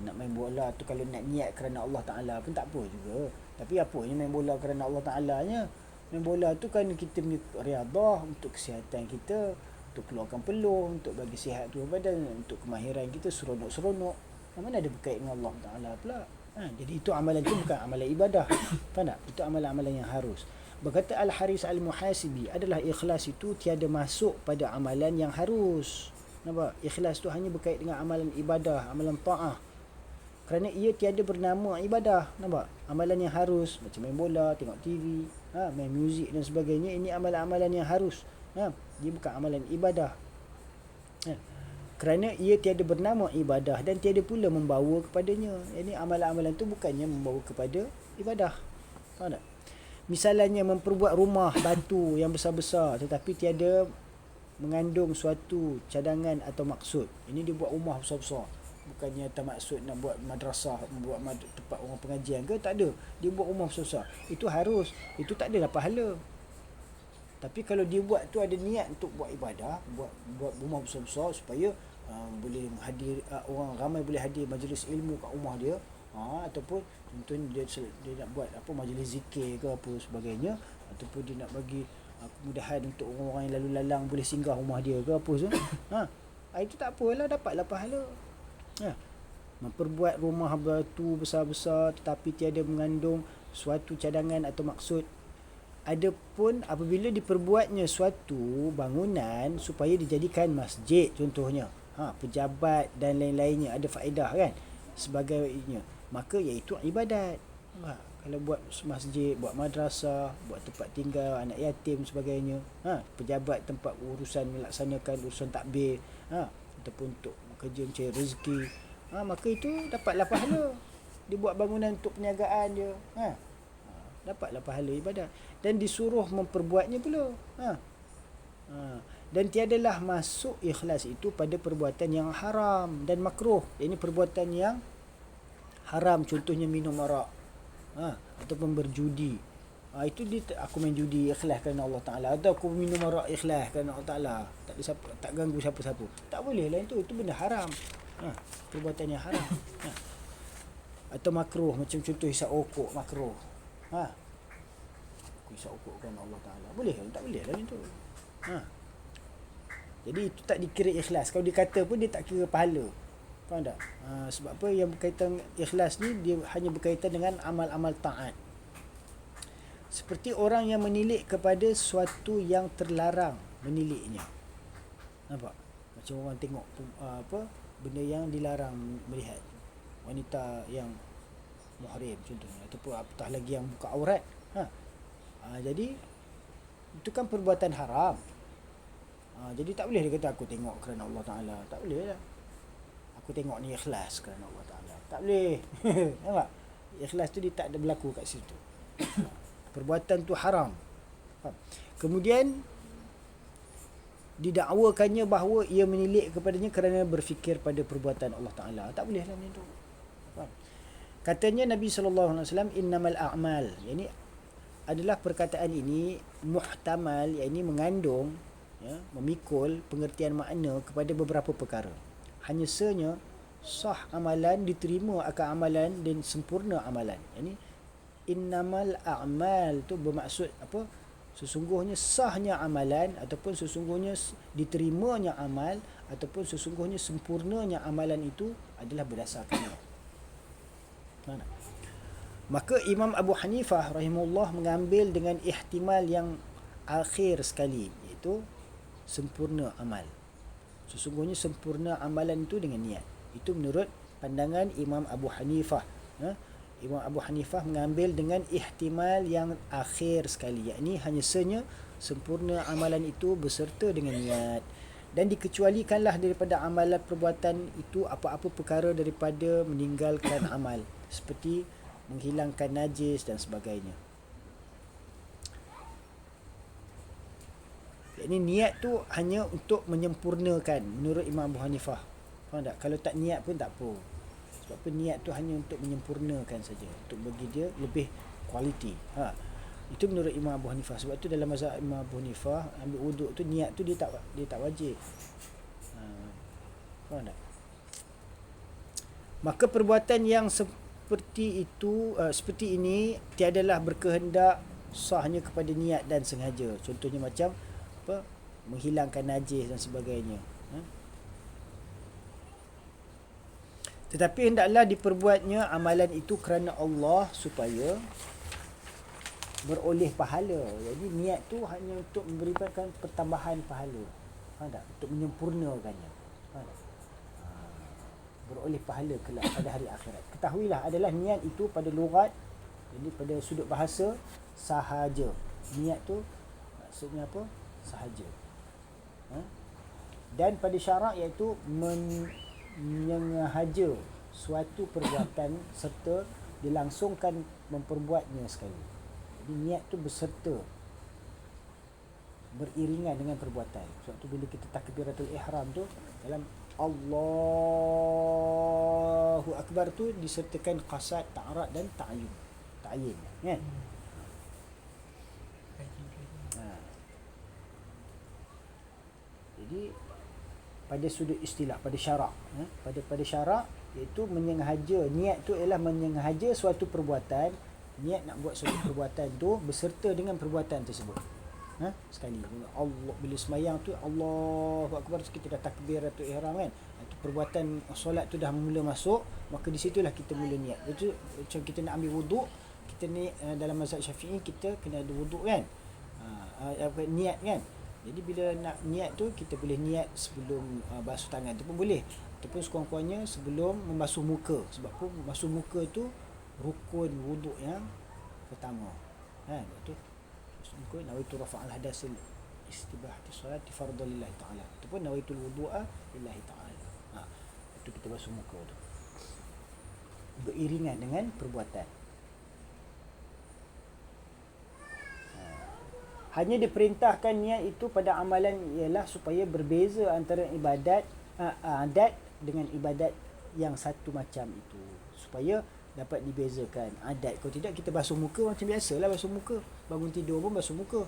Nak main bola tu kalau nak niat kerana Allah Ta'ala pun tak apa juga. Tapi apa yang main bola kerana Allah Ta'ala nya? Main bola tu kan kita punya riadah untuk kesihatan kita, untuk keluarkan peluh, untuk bagi sihat tubuh badan, untuk kemahiran kita, seronok-seronok. Mana ada berkait dengan Allah Ta'ala pula. Jadi itu amalan tu bukan amalan ibadah. Faham tak? Itu amalan-amalan yang harus. Berkata Al-Haris Al-Muhasibi, adalah ikhlas itu tiada masuk pada amalan yang harus. Nampak? Ikhlas tu hanya berkait dengan amalan ibadah, amalan ta'ah. Kerana ia tiada bernama ibadah. Nampak? Amalan yang harus, macam main bola, tengok TV, main muzik dan sebagainya, ini amalan-amalan yang harus. Dia bukan amalan ibadah. Kerana ia tiada bernama ibadah dan tiada pula membawa kepadanya. Ini amalan-amalan tu bukannya membawa kepada ibadah. Faham tak? Misalnya memperbuat rumah batu yang besar-besar tetapi tiada mengandung suatu cadangan atau maksud. Ini dia buat rumah besar-besar. Bukannya tak maksud nak buat madrasah, buat tempat orang pengajian ke, tak ada. Dia buat rumah besar-besar. Itu harus. Itu tak adalah pahala. Tapi kalau dia buat tu ada niat untuk buat ibadah, buat rumah besar-besar supaya boleh hadir, orang ramai boleh hadir majlis ilmu kat rumah dia, ataupun contohnya dia nak buat apa majlis zikir ke apa sebagainya, ataupun dia nak bagi kemudahan untuk orang-orang yang lalu lalang boleh singgah rumah dia ke apa semua. Itu tak apalah, dapatlah pahala. Memperbuat rumah batu besar-besar tetapi tiada mengandung suatu cadangan atau maksud. Adapun apabila diperbuatnya suatu bangunan supaya dijadikan masjid contohnya, pejabat dan lain-lainnya, ada faedah kan sebagainya, maka iaitu ibadat. Kalau buat masjid, buat madrasah, buat tempat tinggal anak yatim sebagainya, pejabat tempat urusan melaksanakan urusan takbir, ataupun untuk kerja mencari rezeki, maka itu dapatlah pahala. Dia buat bangunan untuk perniagaan dia, dapatlah pahala ibadat. Dan disuruh memperbuatnya pula. Dan tiadalah masuk ikhlas itu pada perbuatan yang haram dan makruh. Ini perbuatan yang haram, contohnya minum arak, ataupun berjudi. Itu dia, aku main judi ikhlas kerana Allah Ta'ala, atau aku minum arak ikhlas kerana Allah Ta'ala, tak ganggu siapa-siapa. Tak boleh lah itu benda haram. Perbuatan yang haram. Atau makruh, macam contoh hisap rokok makruh. Aku hisap rokok kerana Allah Ta'ala, boleh ke? Tak boleh lah itu. Jadi itu tak dikira ikhlas. Kalau dikata pun dia tak kira pahala. Faham tak? Sebab apa? Yang berkaitan ikhlas ni, dia hanya berkaitan dengan amal-amal taat. Seperti orang yang menilik kepada sesuatu yang terlarang meniliknya. Nampak? Macam orang tengok benda yang dilarang melihat. Wanita yang muhrim contohnya, ataupun apatah lagi yang buka aurat. Jadi itu kan perbuatan haram. Jadi tak boleh dia kata aku tengok kerana Allah Ta'ala. Tak boleh lah. Aku tengok ni ikhlas kerana Allah Ta'ala. Tak boleh. Nampak? Ikhlas tu dia tak ada berlaku kat situ. Perbuatan tu haram. Kemudian didakwakannya bahawa ia menilik kepadanya kerana berfikir pada perbuatan Allah Ta'ala. Tak boleh lah ni tu. Katanya Nabi SAW, innamal a'mal. Ini adalah perkataan ini muhtamal, iaitu mengandung, memikul pengertian makna kepada beberapa perkara. Hanya senya sah amalan, diterima akan amalan dan sempurna amalan. Ini innamal a'mal tu bermaksud apa? Sesungguhnya sahnya amalan, ataupun sesungguhnya diterimanya amal, ataupun sesungguhnya sempurnanya amalan itu adalah berdasarkannya. Mana? Maka Imam Abu Hanifah rahimahullah mengambil dengan ihtimal yang akhir sekali, iaitu sempurna amal. Sesungguhnya sempurna amalan itu dengan niat. Itu menurut pandangan Imam Abu Hanifah. Imam Abu Hanifah mengambil dengan ihtimal yang akhir sekali, yakni hanya senya sempurna amalan itu beserta dengan niat. Dan dikecualikanlah daripada amalan perbuatan itu apa-apa perkara daripada meninggalkan amal, seperti menghilangkan najis dan sebagainya. Jadi niat tu hanya untuk menyempurnakan menurut Imam Abu Hanifah. Faham tak? Kalau tak niat pun tak apa. Sebab apa, niat tu hanya untuk menyempurnakan saja, untuk bagi dia lebih kualiti. Itu menurut Imam Abu Hanifah. Sebab tu dalam mazhab Imam Abu Hanifah, ambil wuduk tu niat tu dia tak wajib. Faham tak? Maka perbuatan yang seperti itu, seperti ini tiadalah berkehendak sahnya kepada niat dan sengaja. Contohnya macam apa? Menghilangkan najis dan sebagainya. Tetapi hendaklah diperbuatnya amalan itu kerana Allah supaya beroleh pahala. Jadi niat tu hanya untuk memberikan pertambahan pahala. Faham tak? Untuk menyempurnakannya. Faham tak? Beroleh pahala kelak pada hari akhirat. Ketahuilah adalah niat itu pada lughat, jadi pada sudut bahasa, sahaja. Niat tu maksudnya apa? Sahaja. Dan pada syarak iaitu menyengaja suatu perbuatan serta dilangsungkan memperbuatnya sekali. Jadi niat tu beserta, beriringan dengan perbuatan. Sebab tu bila kita takbiratul ihram tu, dalam Allahu Akbar tu disertakan qasad, ta'rad dan ta'yin. Kan? Jadi pada sudut istilah, pada syarak, pada syarak iaitu menyengaja. Niat tu ialah menyengaja suatu perbuatan. Niat nak buat suatu perbuatan tu beserta dengan perbuatan tersebut. Sekali Allah, bila semayang tu Allahu Akbar, kita dah takbiratul ihram kan, itu perbuatan solat tu dah mula masuk, maka di situlah kita mula niat. Itu macam kita nak ambil wuduk, kita ni dalam mazhab Syafi'i kita kena ada wuduk kan, niat kan. Jadi bila nak niat tu, kita boleh niat sebelum basuh tangan tu pun boleh, ataupun sekurang-kurangnya sebelum membasuh muka. Sebab pun basuh muka tu rukun wuduk yang pertama kan. Itu muka nawaitu rafa'al hadasil istibahati salati fardhu lillahi ta'ala, ataupun nawaitul wudu'a lillahi ta'ala. Itu kita basuh muka tu beriringan dengan perbuatan. Hanya diperintahkan niat itu pada amalan ialah supaya berbeza antara ibadat adat dengan ibadat yang satu macam itu, supaya dapat dibezakan adat. Kalau tidak, kita basuh muka macam biasalah basuh muka, bangun tidur pun basuh muka.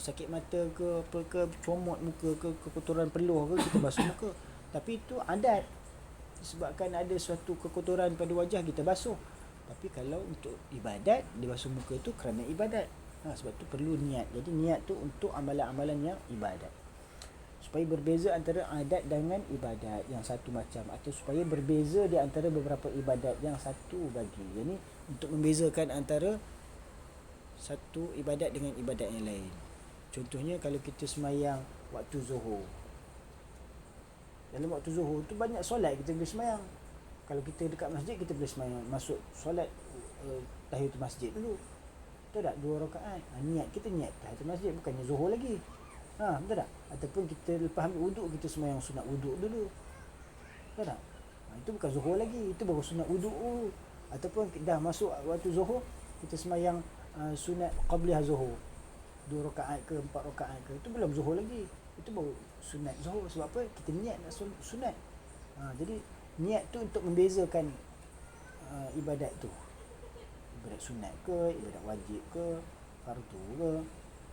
Sakit mata ke apa ke, comot muka ke, kekotoran peluh ke, kita basuh muka. Tapi itu adat, disebabkan ada suatu kekotoran pada wajah, kita basuh. Tapi kalau untuk ibadat, dia basuh muka tu kerana ibadat. Sebab tu perlu niat. Jadi niat tu untuk amalan-amalan yang ibadat, supaya berbeza antara adat dengan ibadat yang satu macam, atau supaya berbeza di antara beberapa ibadat yang satu bagi. Jadi untuk membezakan antara satu ibadat dengan ibadat yang lain. Contohnya kalau kita semayang waktu zuhur, dalam waktu zuhur tu banyak solat kita boleh semayang. Kalau kita dekat masjid, kita boleh semayang, masuk solat tahiyatul masjid dulu, betul tak? 2 rakaat. Niat kita niat tahiyatul masjid, bukannya zuhur lagi. Betul tak? Ataupun kita lepas ambil wuduk, kita semayang sunat wuduk dulu, betul tak? Itu bukan zuhur lagi, itu baru sunat wuduk dulu. Ataupun dah masuk waktu zuhur, kita semayang sunat qabliyah zuhur, 2 rakaat ke 4 rakaat ke, itu belum zuhur lagi, itu baru sunat zuhur. Sebab apa? Kita niat nak sunat. Jadi niat tu untuk membezakan ibadat tu, ibadat sunat ke, ibadat wajib ke, fardu ke.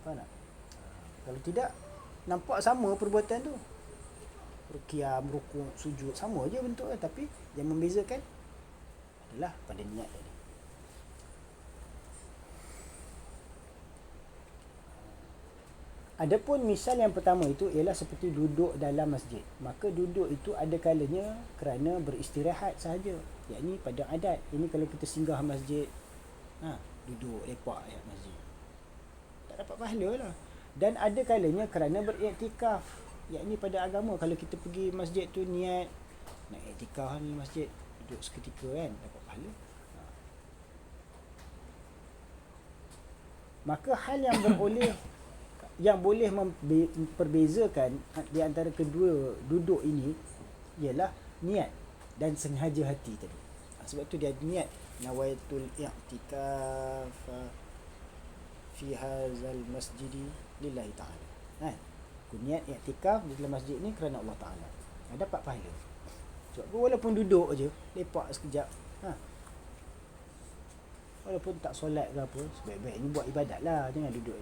Faham tak? Kalau tidak, nampak sama perbuatan tu, rukiam, rukuk, sujud, sama je bentuknya, tapi yang membezakan adalah pada niat tadi. Adapun misal yang pertama itu ialah seperti duduk dalam masjid. Maka duduk itu ada kalanya kerana beristirahat sahaja, yakni pada adat. Ini kalau kita singgah masjid, duduk lepak ayat masjid, tak dapat pahala lah. Dan ada kalanya kerana beriktikaf, yakni pada agama. Kalau kita pergi masjid tu niat nak iktikaf di masjid, duduk seketika kan, dapat pahala. Maka hal yang beroleh yang boleh memperbezakan di antara kedua duduk ini ialah niat dan sengaja hati tadi. Sebab tu dia ada niat nawaitul i'tikaf fi hadzal masjidi lillahi ta'ala. Kan? Aku niat i'tikaf di dalam masjid ni kerana Allah Ta'ala. Dapat pahala. Sebab walaupun duduk je, lepak sekejap, walaupun tak solat ke apa, sebaik-baiknya buat ibadat lah. Jangan duduk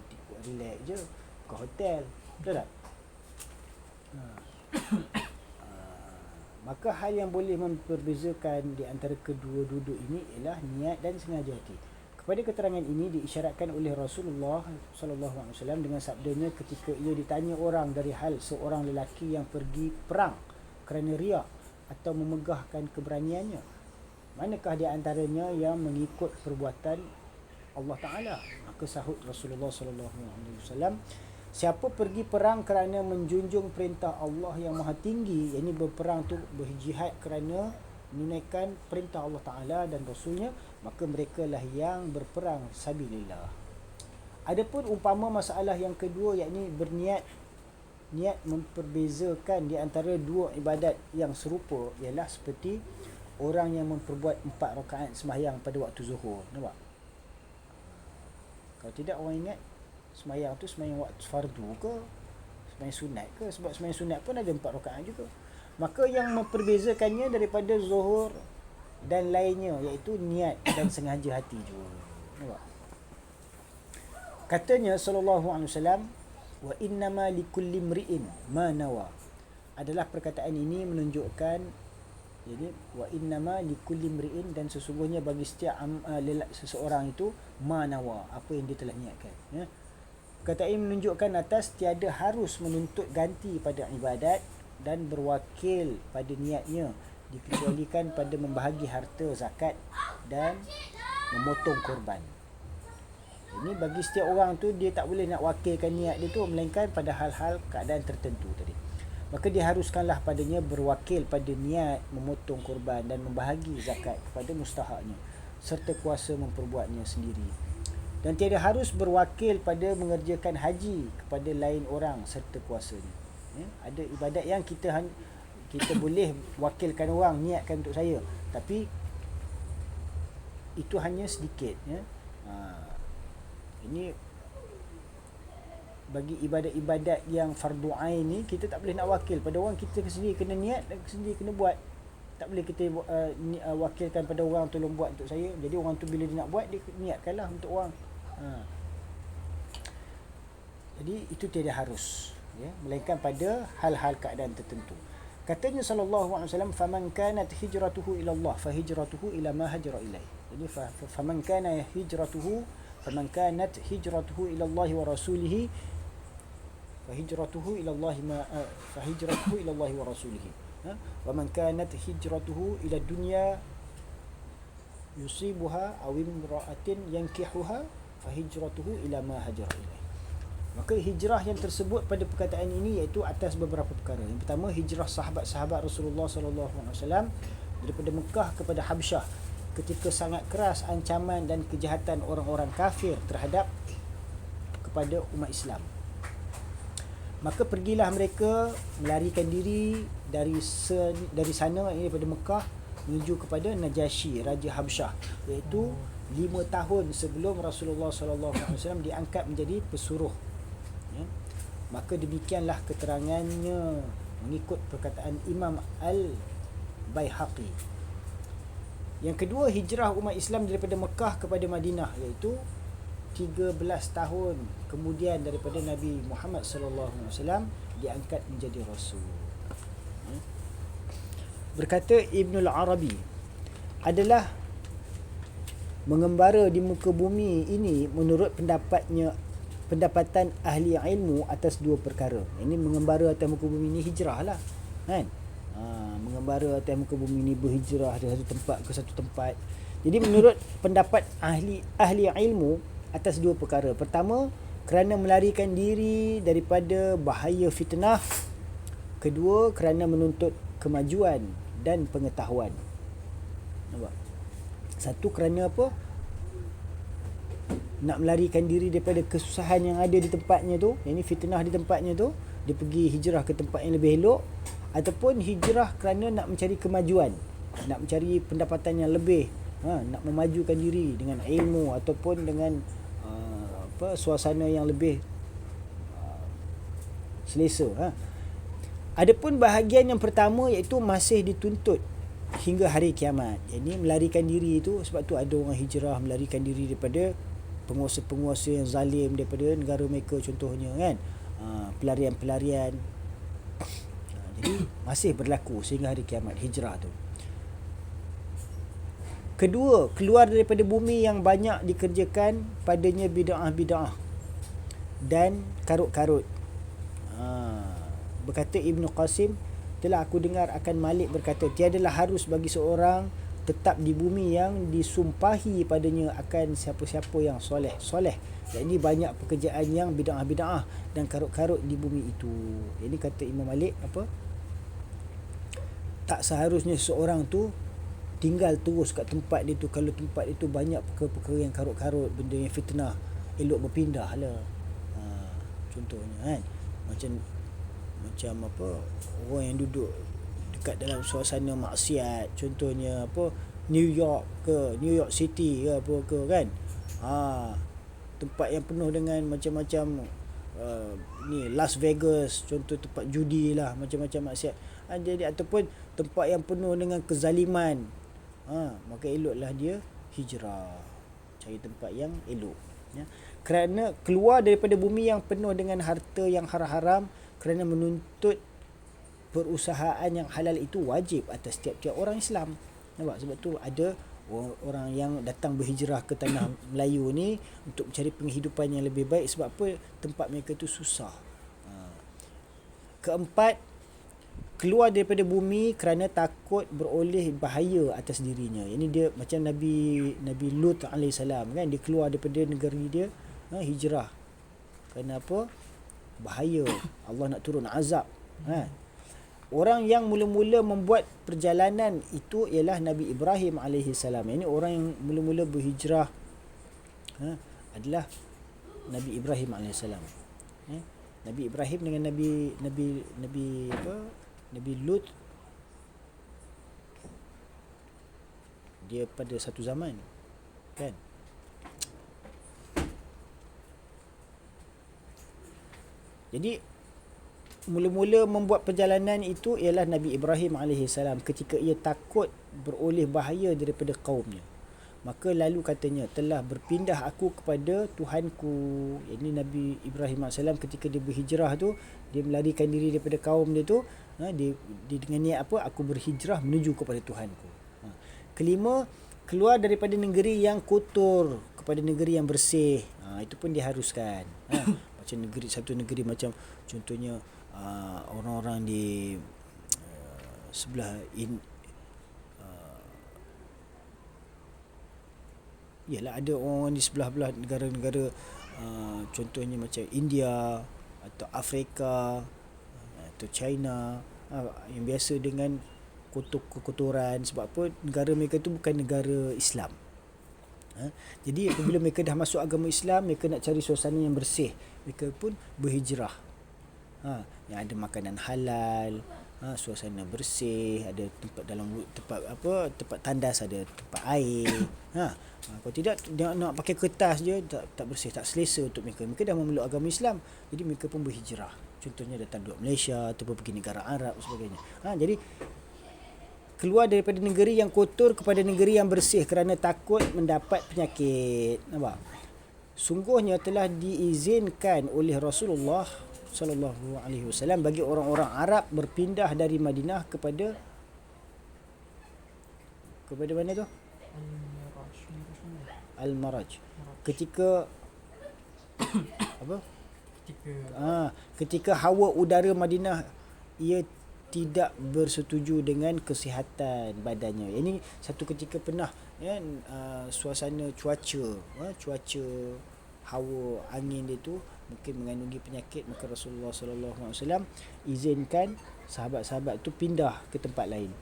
relax je ke hotel. Betul tak? Maka hal yang boleh memperbezakan di antara kedua duduk ini ialah niat dan sengaja hati. Kepada keterangan ini diisyaratkan oleh Rasulullah SAW dengan sabdanya ketika ia ditanya orang dari hal seorang lelaki yang pergi perang kerana riak atau memegahkan keberaniannya, manakah di antaranya yang mengikut perbuatan Allah Ta'ala? Maka sahut Rasulullah SAW, siapa pergi perang kerana menjunjung perintah Allah yang maha tinggi, yakni berperang tu berjihad kerana menunaikan perintah Allah Ta'ala dan Rasulnya, maka mereka lah yang berperang sabilillah. Adapun umpama masalah yang kedua, yakni berniat, niat memperbezakan di antara dua ibadat yang serupa ialah seperti orang yang memperbuat 4 rakaat sembahyang pada waktu zuhur. Nampak? Kalau tidak orang ingat sembahyang tu sembahyang waktu fardu ke, sembahyang sunat ke? Sebab sembahyang sunat pun ada 4 rakaat juga. Maka yang memperbezakannya daripada zuhur dan lainnya iaitu niat dan sengaja hati juga. Nampak? Katanya sallallahu alaihi wasallam, wa innama likulli imri'in ma nawa. Adalah perkataan ini menunjukkan, jadi wa innama likulli imri'in, dan sesungguhnya bagi setiap seseorang itu ma nawa, apa yang dia telah niatkan, ya. Perkataan ini menunjukkan atas tiada harus menuntut ganti pada ibadat dan berwakil pada niatnya, dikecualikan pada membahagi harta zakat dan memotong korban. Ini bagi setiap orang tu, dia tak boleh nak wakilkan niat dia tu, melainkan pada hal-hal keadaan tertentu tadi. Maka diharuskanlah padanya berwakil pada niat memotong korban dan membahagi zakat kepada mustahaknya, serta kuasa memperbuatnya sendiri. Dan tiada harus berwakil pada mengerjakan haji kepada lain orang serta kuasanya. Ya, ada ibadat yang kita boleh wakilkan orang niatkan untuk saya, tapi itu hanya sedikit, ya. Ini bagi ibadat-ibadat yang fardu ain ni, kita tak boleh nak wakil pada orang, kita sendiri kena niat dan sendiri kena buat. Tak boleh kita wakilkan pada orang, tolong buat untuk saya. Jadi orang tu bila dia nak buat, dia niatkanlah untuk orang. Jadi itu tiada harus, ya, melainkan pada hal-hal keadaan tertentu. Katanya sallallahu alaihi wasallam, faman kanat hijratuhu ila Allah fa hijratuhu ila ma hajara ilaih. Jadi faman kana hijratuhu, faman kanat hijratuhu ila Allah wa rasulih fa hijratuhu ila Allah fa hijratuhu ila Allah wa rasulih. Wa man kanat hijratuhu ila dunya yusibuha aw imra'atin yankihuha fa hijratuhu ila ma hajara ilaih. Maka hijrah yang tersebut pada perkataan ini iaitu atas beberapa perkara. Yang pertama, hijrah sahabat-sahabat Rasulullah SAW daripada Mekah kepada Habsyah ketika sangat keras ancaman dan kejahatan orang-orang kafir terhadap kepada umat Islam. Maka pergilah mereka melarikan diri dari sana, ini daripada Mekah menuju kepada Najasyi, Raja Habsyah, iaitu 5 tahun sebelum Rasulullah SAW diangkat menjadi pesuruh. Ya. Maka demikianlah keterangannya mengikut perkataan Imam Al-Baihaqi. Yang kedua, hijrah umat Islam daripada Mekah kepada Madinah, iaitu 13 tahun kemudian daripada Nabi Muhammad SAW diangkat menjadi Rasul. Berkata Ibnul Arabi, adalah mengembara di muka bumi ini menurut pendapatan ahli ilmu atas 2 perkara. Ini mengembara atas muka bumi ini hijrah lah, kan? Mengembara atas muka bumi ini berhijrah dari satu tempat ke satu tempat. Jadi menurut pendapat ahli ilmu atas 2 perkara. Pertama, kerana melarikan diri daripada bahaya fitnah. Kedua, kerana menuntut kemajuan dan pengetahuan. Nampak? Satu, kerana apa? nak melarikan diri daripada kesusahan yang ada di tempatnya tu, yang ni fitnah di tempatnya tu, dia pergi hijrah ke tempat yang lebih elok, ataupun hijrah kerana nak mencari kemajuan, nak mencari pendapatan yang lebih, nak memajukan diri dengan ilmu ataupun dengan suasana yang lebih selesa. Adapun bahagian yang pertama iaitu masih dituntut hingga hari kiamat. Ini melarikan diri itu, sebab tu ada orang hijrah melarikan diri daripada penguasa-penguasa yang zalim daripada negara mereka contohnya kan. Pelarian-pelarian. Jadi masih berlaku sehingga hari kiamat hijrah tu. Kedua, keluar daripada bumi yang banyak dikerjakan padanya bid'ah-bid'ah dan karut-karut. Berkata Ibnu Qasim, telah aku dengar akan Malik berkata, tiadalah harus bagi seorang tetap di bumi yang disumpahi padanya akan siapa-siapa yang soleh. Dan ini banyak pekerjaan yang bid'ah-bid'ah dan karut-karut di bumi itu. Ini kata Imam Malik apa? Tak seharusnya seorang tu tinggal terus kat tempat dia tu kalau tempat itu banyak perkara-perkara yang karut-karut, benda yang fitnah, elok berpindah lah. Contohnya kan, macam apa, orang yang duduk dekat dalam suasana maksiat, contohnya apa, New York City ke apa ke kan, tempat yang penuh dengan macam-macam ni Las Vegas, contoh tempat judi lah, macam-macam maksiat. Jadi ataupun tempat yang penuh dengan kezaliman, maka eloklah dia hijrah, cari tempat yang elok, ya. Kerana keluar daripada bumi yang penuh dengan harta yang haram-haram kerana menuntut perusahaan yang halal itu wajib atas tiap-tiap orang Islam. Nampak? Sebab tu ada orang yang datang berhijrah ke tanah Melayu ni untuk mencari penghidupan yang lebih baik. Sebab apa? Tempat mereka tu susah. Keempat, keluar daripada bumi kerana takut beroleh bahaya atas dirinya. Ini dia macam Nabi Lut AS kan, dia keluar daripada negeri dia, hijrah. Kerana apa? Bahaya, Allah nak turun azab. Orang yang mula-mula membuat perjalanan itu ialah Nabi Ibrahim AS. Ini orang yang mula-mula berhijrah adalah Nabi Ibrahim AS. Nabi Ibrahim dengan Nabi Lut, dia pada satu zaman kan. Jadi mula-mula membuat perjalanan itu ialah Nabi Ibrahim AS ketika ia takut beroleh bahaya daripada kaumnya. Maka lalu katanya, telah berpindah aku kepada Tuhanku. Ini Nabi Ibrahim AS ketika dia berhijrah tu, dia melarikan diri daripada kaum dia tu, dia dengan niat apa? Aku berhijrah menuju kepada Tuhanku. Kelima, keluar daripada negeri yang kotor kepada negeri yang bersih. Itu pun diharuskan. Macam satu negeri macam contohnya orang-orang di sebelah ialah ada orang di sebelah-belah negara-negara contohnya macam India atau Afrika atau China, yang biasa dengan kekotoran. Sebab apa? Negara mereka tu bukan negara Islam. Jadi apabila mereka dah masuk agama Islam, mereka nak cari suasana yang bersih, mereka pun berhijrah. Yang ada makanan halal, suasana bersih, ada tempat tandas, ada tempat air. Kalau tidak, dia nak pakai kertas je, tak bersih, tak selesa untuk mereka. Mereka dah memeluk agama Islam, jadi mereka pun berhijrah. Contohnya datang duduk Malaysia ataupun pergi negara Arab dan sebagainya. Jadi keluar daripada negeri yang kotor kepada negeri yang bersih kerana takut mendapat penyakit. Nampak? Sungguhnya telah diizinkan oleh Rasulullah sallallahu alaihi wasallam bagi orang-orang Arab berpindah dari Madinah kepada mana tu? Al-Maraj. Ketika apa? Ketika hawa udara Madinah ia tidak bersetuju dengan kesihatan badannya. Ini satu ketika pernah suasana cuaca hawa angin dia tu mungkin mengandungi penyakit, maka Rasulullah sallallahu alaihi wasallam izinkan sahabat-sahabat tu pindah ke tempat lain.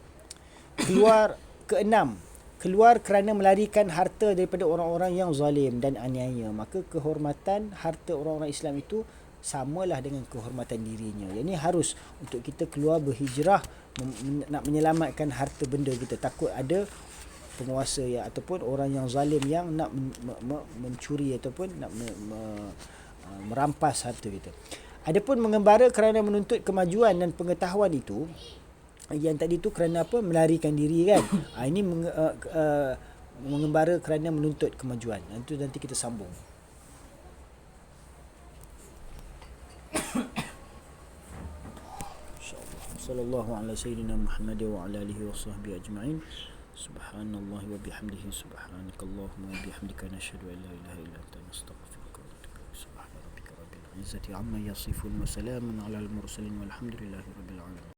Keluar keenam, keluar kerana melarikan harta daripada orang-orang yang zalim dan aniaya, maka kehormatan harta orang-orang Islam itu samalah dengan kehormatan dirinya. Jadi harus untuk kita keluar berhijrah nak menyelamatkan harta benda kita, takut ada penguasa ataupun orang yang zalim yang nak mencuri ataupun nak merampas harta kita. Adapun mengembara kerana menuntut kemajuan dan pengetahuan itu, yang tadi tu kerana apa? Melarikan diri kan. Ini mengembara kerana menuntut kemajuan. Itu nanti kita sambung. InsyaAllah. Sallallahu ala sayyidina Muhammad wa ala alihi wa sahbihi ajma'in. Subhanallah wa bihamdihi, subhanakallahumma wa bihamdika, nashhadu an la ilaha illa anta, nastaghfiruka wa natubu ilaik. Subhana rabbika rabbil izzati amma yasifun wa salamun ala al mursalin walhamdulillahi rabbil alamin.